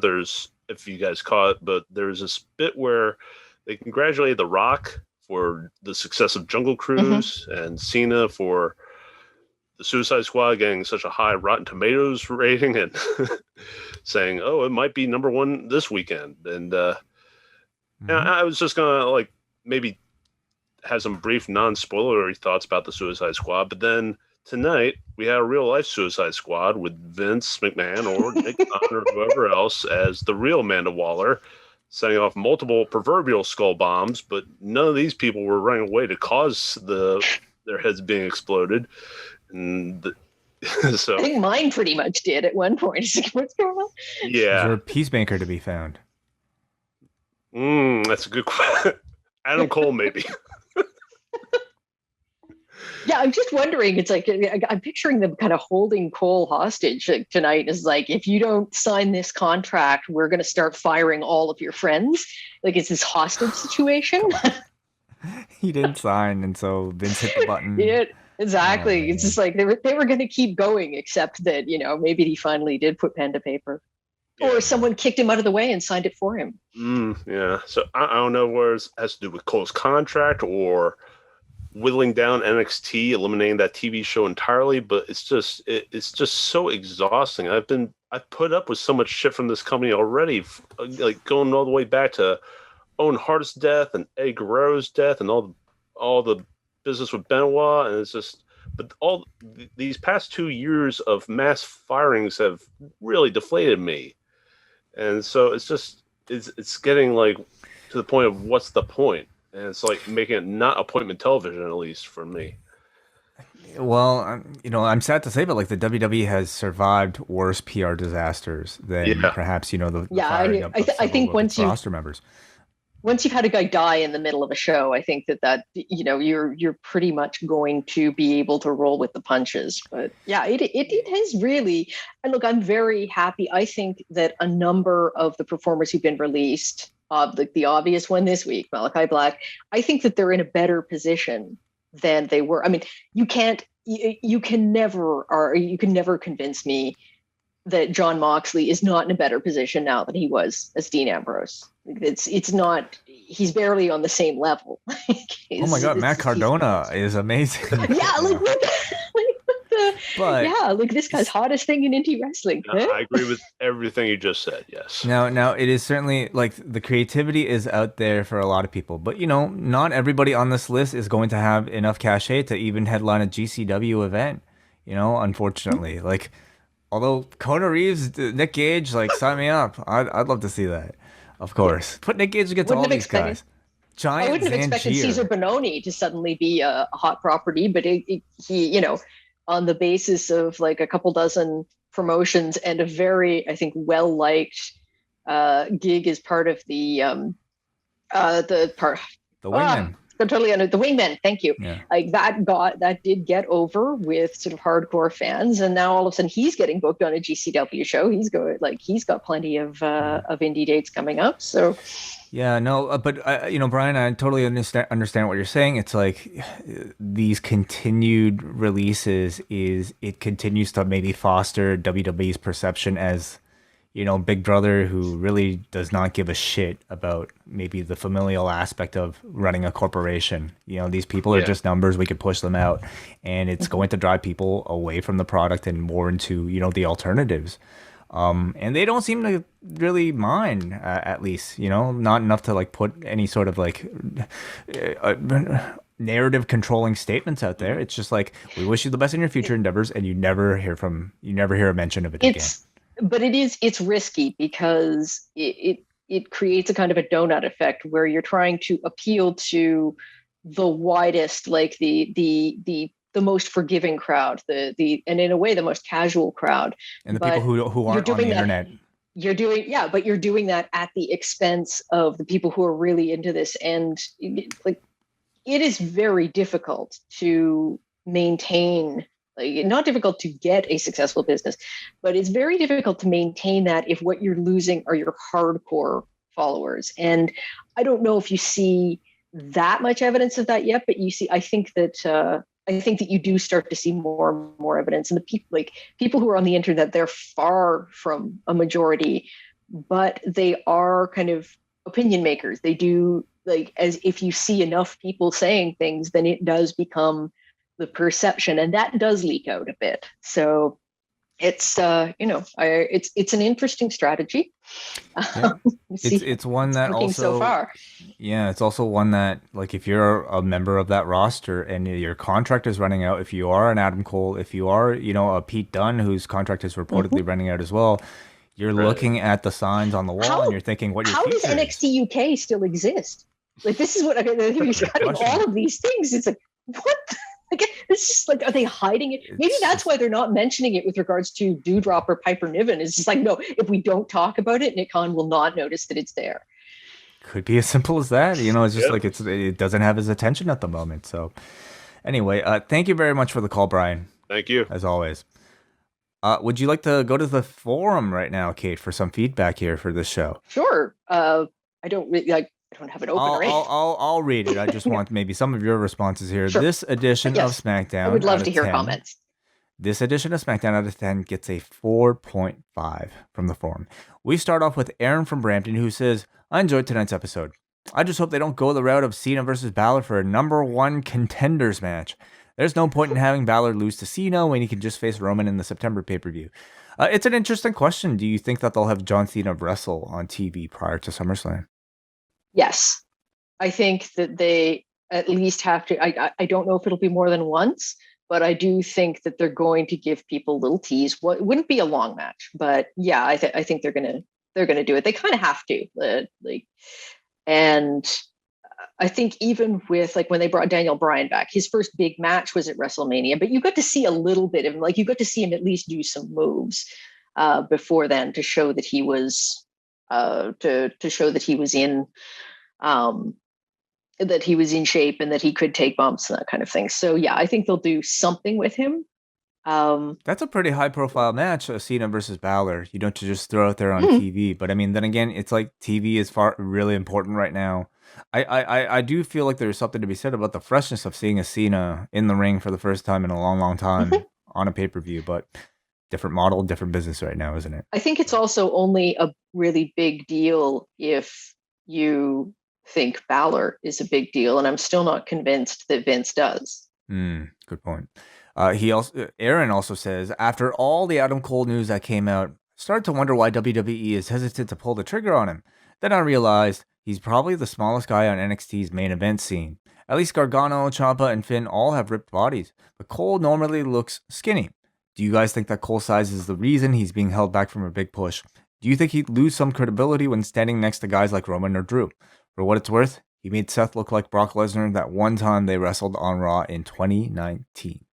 if you guys caught it, but there's this bit where they congratulated The Rock for the success of Jungle Cruise and Cena for the Suicide Squad getting such a high Rotten Tomatoes rating, and saying, it might be number one this weekend. And I was just going to maybe have some brief non-spoilery thoughts about the Suicide Squad, but then tonight we had a real life Suicide Squad with Vince McMahon or Nick Khan or whoever else as the real Amanda Waller, setting off multiple proverbial skull bombs, but none of these people were running away to cause their heads being exploded. And so I think mine pretty much did at one point. What's going on? Is yeah, there a peacemaker to be found? that's a good question. Adam Cole, maybe. Yeah, I'm just wondering. It's like I'm picturing them kind of holding Cole hostage tonight. Is like, if you don't sign this contract, we're going to start firing all of your friends. Like, it's this hostage situation. He didn't sign, and so Vince hit the button. Yeah, exactly. Oh, It's just like they were going to keep going, except that maybe he finally did put pen to paper, or someone kicked him out of the way and signed it for him. Yeah. So I don't know where it has to do with Cole's contract or whittling down NXT, eliminating that TV show entirely, but it's just so exhausting. I've put up with so much shit from this company already, like going all the way back to Owen Hart's death and Eddie Guerrero's death and all the business with Benoit, and it's just, but these past 2 years of mass firings have really deflated me, and so it's getting like to the point of what's the point. And it's like making it not appointment television, at least for me. Well, I'm sad to say, but like the WWE has survived worse PR disasters than perhaps the firing of I think once roster members. Once you've had a guy die in the middle of a show, I think that you're pretty much going to be able to roll with the punches. But yeah, it has really. And look, I'm very happy. I think that a number of the performers who've been released, the obvious one this week, Malachi Black, I think that they're in a better position than they were. I mean, you can never convince me that Jon Moxley is not in a better position now than he was as Dean Ambrose. It's not. He's barely on the same level. Oh my God, Matt Cardona is amazing. Yeah, like this guy's hottest thing in indie wrestling. No, I agree with everything you just said. Yes. Now it is certainly like the creativity is out there for a lot of people, but not everybody on this list is going to have enough cachet to even headline a GCW event. Unfortunately, like although Kona Reeves, Nick Gage, like sign me up. I'd love to see that. Of course, put Nick Gage against all these guys. I wouldn't have expected Cesar Bononi to suddenly be a hot property, but he on the basis of like a couple dozen promotions and a very, I think, well-liked gig as part of the Wingman. I'm totally under the Wingman. Thank you. Yeah. Like that did get over with sort of hardcore fans, and now all of a sudden he's getting booked on a GCW show. He's got plenty of indie dates coming up. So. Yeah, no, but Brian, I totally understand what you're saying. It's like these continued releases it continues to maybe foster WWE's perception as, Big Brother who really does not give a shit about maybe the familial aspect of running a corporation. These people are just numbers. We could push them out, and it's going to drive people away from the product and more into, the alternatives. And they don't seem to really mind, at least, not enough to like put any sort of like narrative controlling statements out there. It's just like, we wish you the best in your future endeavors, and you never hear a mention of it again. But it's risky because it creates a kind of a donut effect where you're trying to appeal to the widest, like the most forgiving crowd, and in a way the most casual crowd, and the people who aren't on the internet. But you're doing that at the expense of the people who are really into this, and it is very difficult to maintain. Like, not difficult to get a successful business, but it's very difficult to maintain that if what you're losing are your hardcore followers. And I don't know if you see that much evidence of that yet, but I think that you do start to see more and more evidence. And the people who are on the internet, they're far from a majority, but they are kind of opinion makers. They do, like, as if you see enough people saying things, then it does become the perception, and that does leak out a bit. So it's it's an interesting strategy. Yeah. It's one that working also so far. Yeah, it's also one that, like, if you're a member of that roster and your contract is running out, if you are an Adam Cole, if you are, a Pete Dunne whose contract is reportedly running out as well, you're looking at the signs on the wall and you're thinking what your how does future is. NXT UK still exist? Like, this is what I mean. He's cutting all of these things. It's like, what? Like, it's just like, are they hiding it? Maybe that's why they're not mentioning it with regards to Doudrop or Piper Niven. It's just like, no, if we don't talk about it, Nick Khan will not notice that it's there. Could be as simple as that. It's just like it doesn't have his attention at the moment. So anyway, thank you very much for the call, Brian. Thank you. As always. Would you like to go to the forum right now, Kate, for some feedback here for this show? Sure. I don't really I don't have it open. I'll read it. I just want maybe some of your responses here. Sure. This edition of SmackDown, I would love to hear comments. This edition of SmackDown out of 10 gets a 4.5 from the forum. We start off with Aaron from Brampton, who says, I enjoyed tonight's episode. I just hope they don't go the route of Cena versus Balor for a #1 contenders match. There's no point in having Balor lose to Cena when he can just face Roman in the September pay-per-view. It's an interesting question. Do you think that they'll have John Cena wrestle on TV prior to SummerSlam? Yes. I think that they at least have to. I don't know if it'll be more than once, but I do think that they're going to give people a little tease. What it wouldn't be a long match, but yeah, I think they're gonna do it. They kind of have to, and I think even with, like, when they brought Daniel Bryan back, his first big match was at WrestleMania, but you got to see a little bit of him. Like, you got to see him at least do some moves before then to show that he was to show that he was in shape and that he could take bumps and that kind of thing. So yeah, I think they'll do something with him. That's a pretty high profile match, Cena versus Balor. You don't just throw it there on TV, but I mean, then again, it's like TV is really important right now. I do feel like there's something to be said about the freshness of seeing a Cena in the ring for the first time in a long, long time on a pay-per-view, but different model, different business right now, isn't it? I think it's also only a really big deal if you think Balor is a big deal, and I'm still not convinced that Vince does. Good point. Aaron also says, after all the Adam Cole news that came out, I started to wonder why WWE is hesitant to pull the trigger on him. Then I realized he's probably the smallest guy on NXT's main event scene. At least Gargano, Ciampa, and Finn all have ripped bodies, but Cole normally looks skinny. Do you guys think that Cole's size is the reason he's being held back from a big push? Do you think he'd lose some credibility when standing next to guys like Roman or Drew? For what it's worth, he made Seth look like Brock Lesnar that one time they wrestled on Raw in 2019.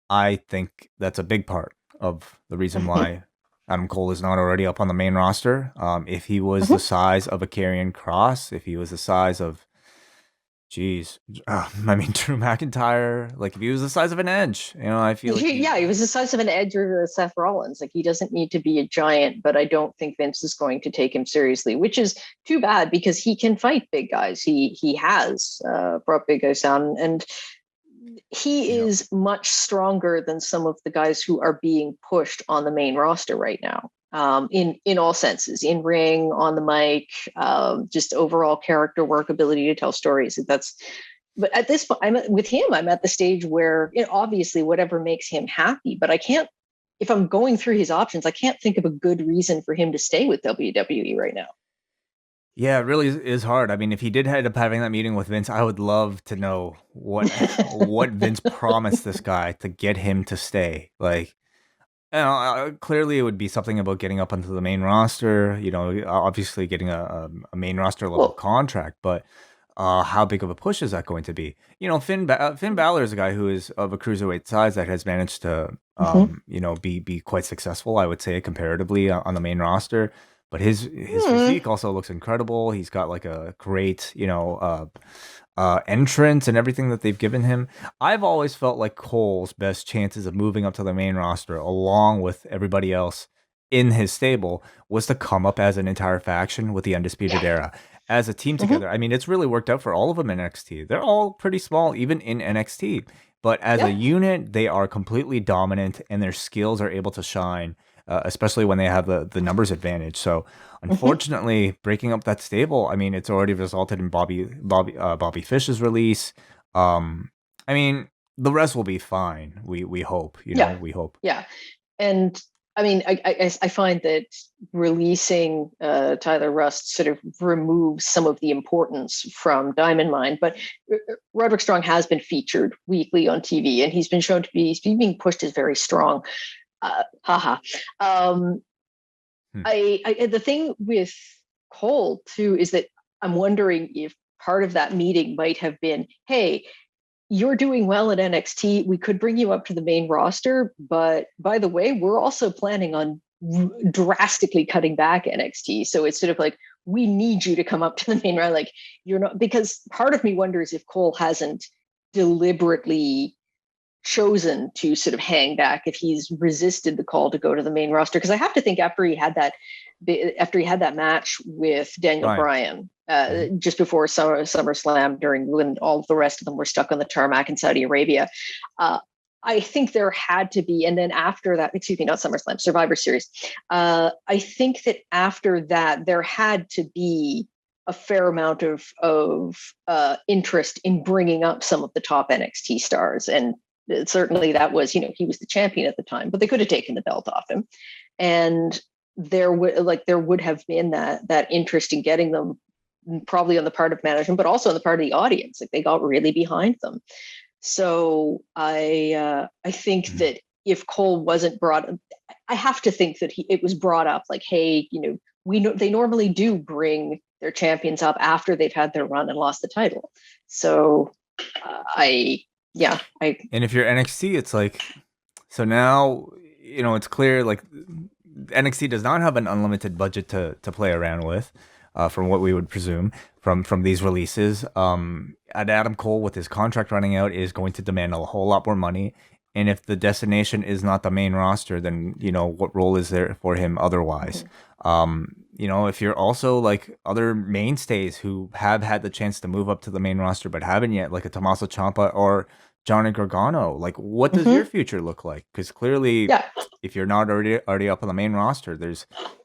I think that's a big part of the reason why Adam Cole is not already up on the main roster. If he was the size of a Karrion Kross, if he was the size of, Drew McIntyre, like if he was the size of an Edge, I feel like he was the size of an Edge or Seth Rollins. Like, he doesn't need to be a giant, but I don't think Vince is going to take him seriously, which is too bad because he can fight big guys. He has brought big guys down, and he is much stronger than some of the guys who are being pushed on the main roster right now. In all senses, in ring, on the mic, just overall character work, ability to tell stories. But at this point, I'm at the stage where, obviously whatever makes him happy, but I can't, if I'm going through his options, I can't think of a good reason for him to stay with WWE right now. Yeah, it really is hard. I mean, if he did end up having that meeting with Vince, I would love to know what Vince promised this guy to get him to stay. Like, clearly it would be something about getting up onto the main roster, obviously getting a main roster level contract, but how big of a push is that going to be? Finn Balor is a guy who is of a cruiserweight size that has managed to, be quite successful, I would say, comparatively on the main roster. But his physique also looks incredible. He's got like a great, entrance and everything that they've given him. I've always felt like Cole's best chances of moving up to the main roster, along with everybody else in his stable, was to come up as an entire faction with the Undisputed Era, as a team together. I mean, it's really worked out for all of them in NXT. They're all pretty small, even in NXT. But as a unit, they are completely dominant, and their skills are able to shine. Especially when they have the numbers advantage. So, unfortunately, breaking up that stable, I mean, it's already resulted in Bobby Fish's release. I mean, the rest will be fine. We hope, Yeah. we hope. Yeah. And I mean, I find that releasing Tyler Rust sort of removes some of the importance from Diamond Mine, but Roderick Strong has been featured weekly on TV, and he's been shown to be he's being pushed as very strong. Haha. The thing with Cole too is that I'm wondering if part of that meeting might have been, hey, you're doing well at NXT. We could bring you up to the main roster, but by the way, we're also planning on drastically cutting back NXT. So it's sort of like, we need you to come up to the main roster. Like, you're not, because part of me wonders if Cole hasn't deliberately chosen to sort of hang back, if he's resisted the call to go to the main roster. Because I have to think after he had that match with Daniel Bryan just before SummerSlam, during when all of the rest of them were stuck on the tarmac in Saudi Arabia, I think there had to be, and then after that, excuse me, not SummerSlam, Survivor Series. I think that after that, there had to be a fair amount of interest in bringing up some of the top NXT stars. And certainly that was, he was the champion at the time, but they could have taken the belt off him. And there would have been that interest in getting them, probably on the part of management, but also on the part of the audience. Like, they got really behind them. So I think that if Cole wasn't brought, I have to think that it was brought up like, hey, they normally do bring their champions up after they've had their run and lost the title. So and if you're NXT, it's like, so now, it's clear, like, NXT does not have an unlimited budget to play around with, from what we would presume from these releases. And Adam Cole, with his contract running out, is going to demand a whole lot more money. And if the destination is not the main roster, then, what role is there for him otherwise? If you're also like other mainstays who have had the chance to move up to the main roster but haven't yet, like a Tommaso Ciampa or Johnny Gargano, like, what does your future look like? Because clearly, if you're not already up on the main roster,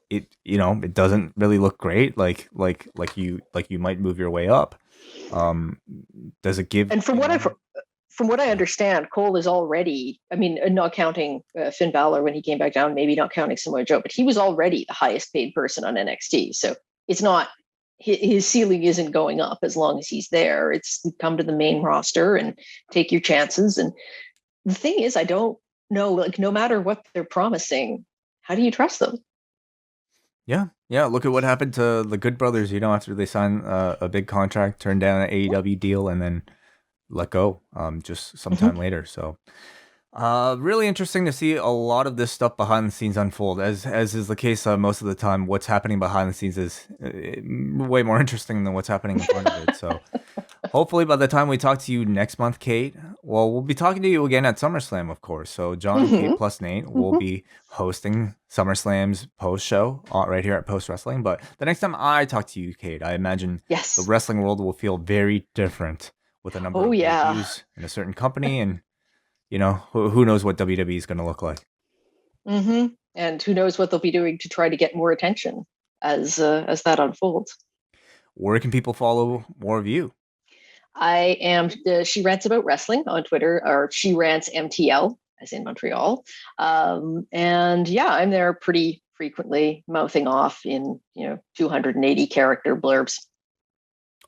it doesn't really look great. Like you might move your way up. Does it give? And from what I understand, Cole is already, I mean, not counting Finn Balor when he came back down, maybe not counting Samoa Joe, but he was already the highest paid person on NXT. So it's not, his ceiling isn't going up as long as he's there. It's come to the main roster and take your chances. And the thing is, I don't know, like, no matter what they're promising, how do you trust them? Yeah. Look at what happened to the Good Brothers, after they signed a big contract, turned down an AEW deal, and then let go just sometime later. So really interesting to see a lot of this stuff behind the scenes unfold. As is the case most of the time, what's happening behind the scenes is way more interesting than what's happening in front of it. So hopefully by the time we talk to you next month, Kate, well, we'll be talking to you again at SummerSlam, of course. So John and Kate plus Nate will be hosting SummerSlam's post show right here at Post Wrestling. But the next time I talk to you, Kate, I imagine the wrestling world will feel very different, with a number of debuts in a certain company, and who knows what WWE is going to look like. And who knows what they'll be doing to try to get more attention as that unfolds. Where can people follow more of you? I am She Rants About Wrestling on Twitter, or She Rants MTL, as in Montreal. And I'm there pretty frequently, mouthing off in 280 character blurbs.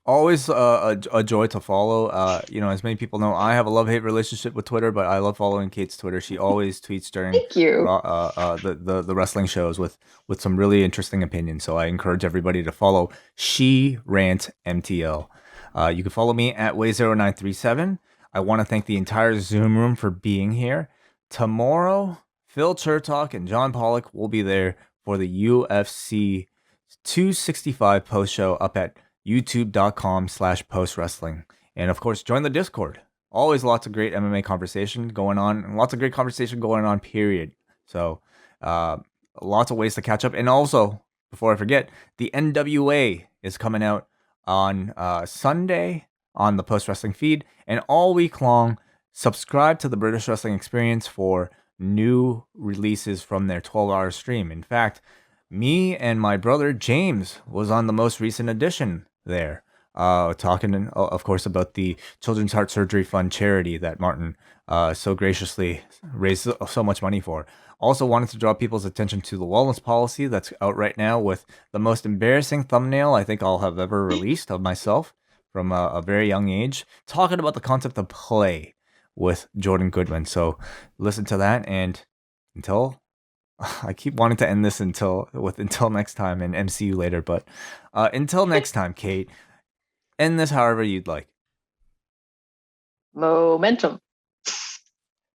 Always a joy to follow. As many people know, I have a love-hate relationship with Twitter, but I love following Kate's Twitter. She always tweets during the wrestling shows with some really interesting opinions. So I encourage everybody to follow She Rant MTL. You can follow me at Way0937. I want to thank the entire Zoom room for being here. Tomorrow, Phil Chertok and John Pollock will be there for the UFC 265 post show up at youtube.com/postwrestling. And of course, join the Discord. Always lots of great MMA conversation going on, and lots of great conversation going on, period. So lots of ways to catch up. And also, before I forget, the NWA is coming out on Sunday on the Post Wrestling feed, and all week long, subscribe to the British Wrestling Experience for new releases from their 12-hour stream. In fact, me and my brother James was on the most recent edition there. talking, of course, about the Children's Heart Surgery Fund charity that Martin so graciously raised so much money for. Also wanted to draw people's attention to the wellness policy that's out right now with the most embarrassing thumbnail I think I'll have ever released of myself from a very young age, talking about the concept of play with Jordan Goodwin. So listen to that, and until I keep wanting to end this until next time and MCU later, but until next time, Kate, end this however you'd like. Momentum.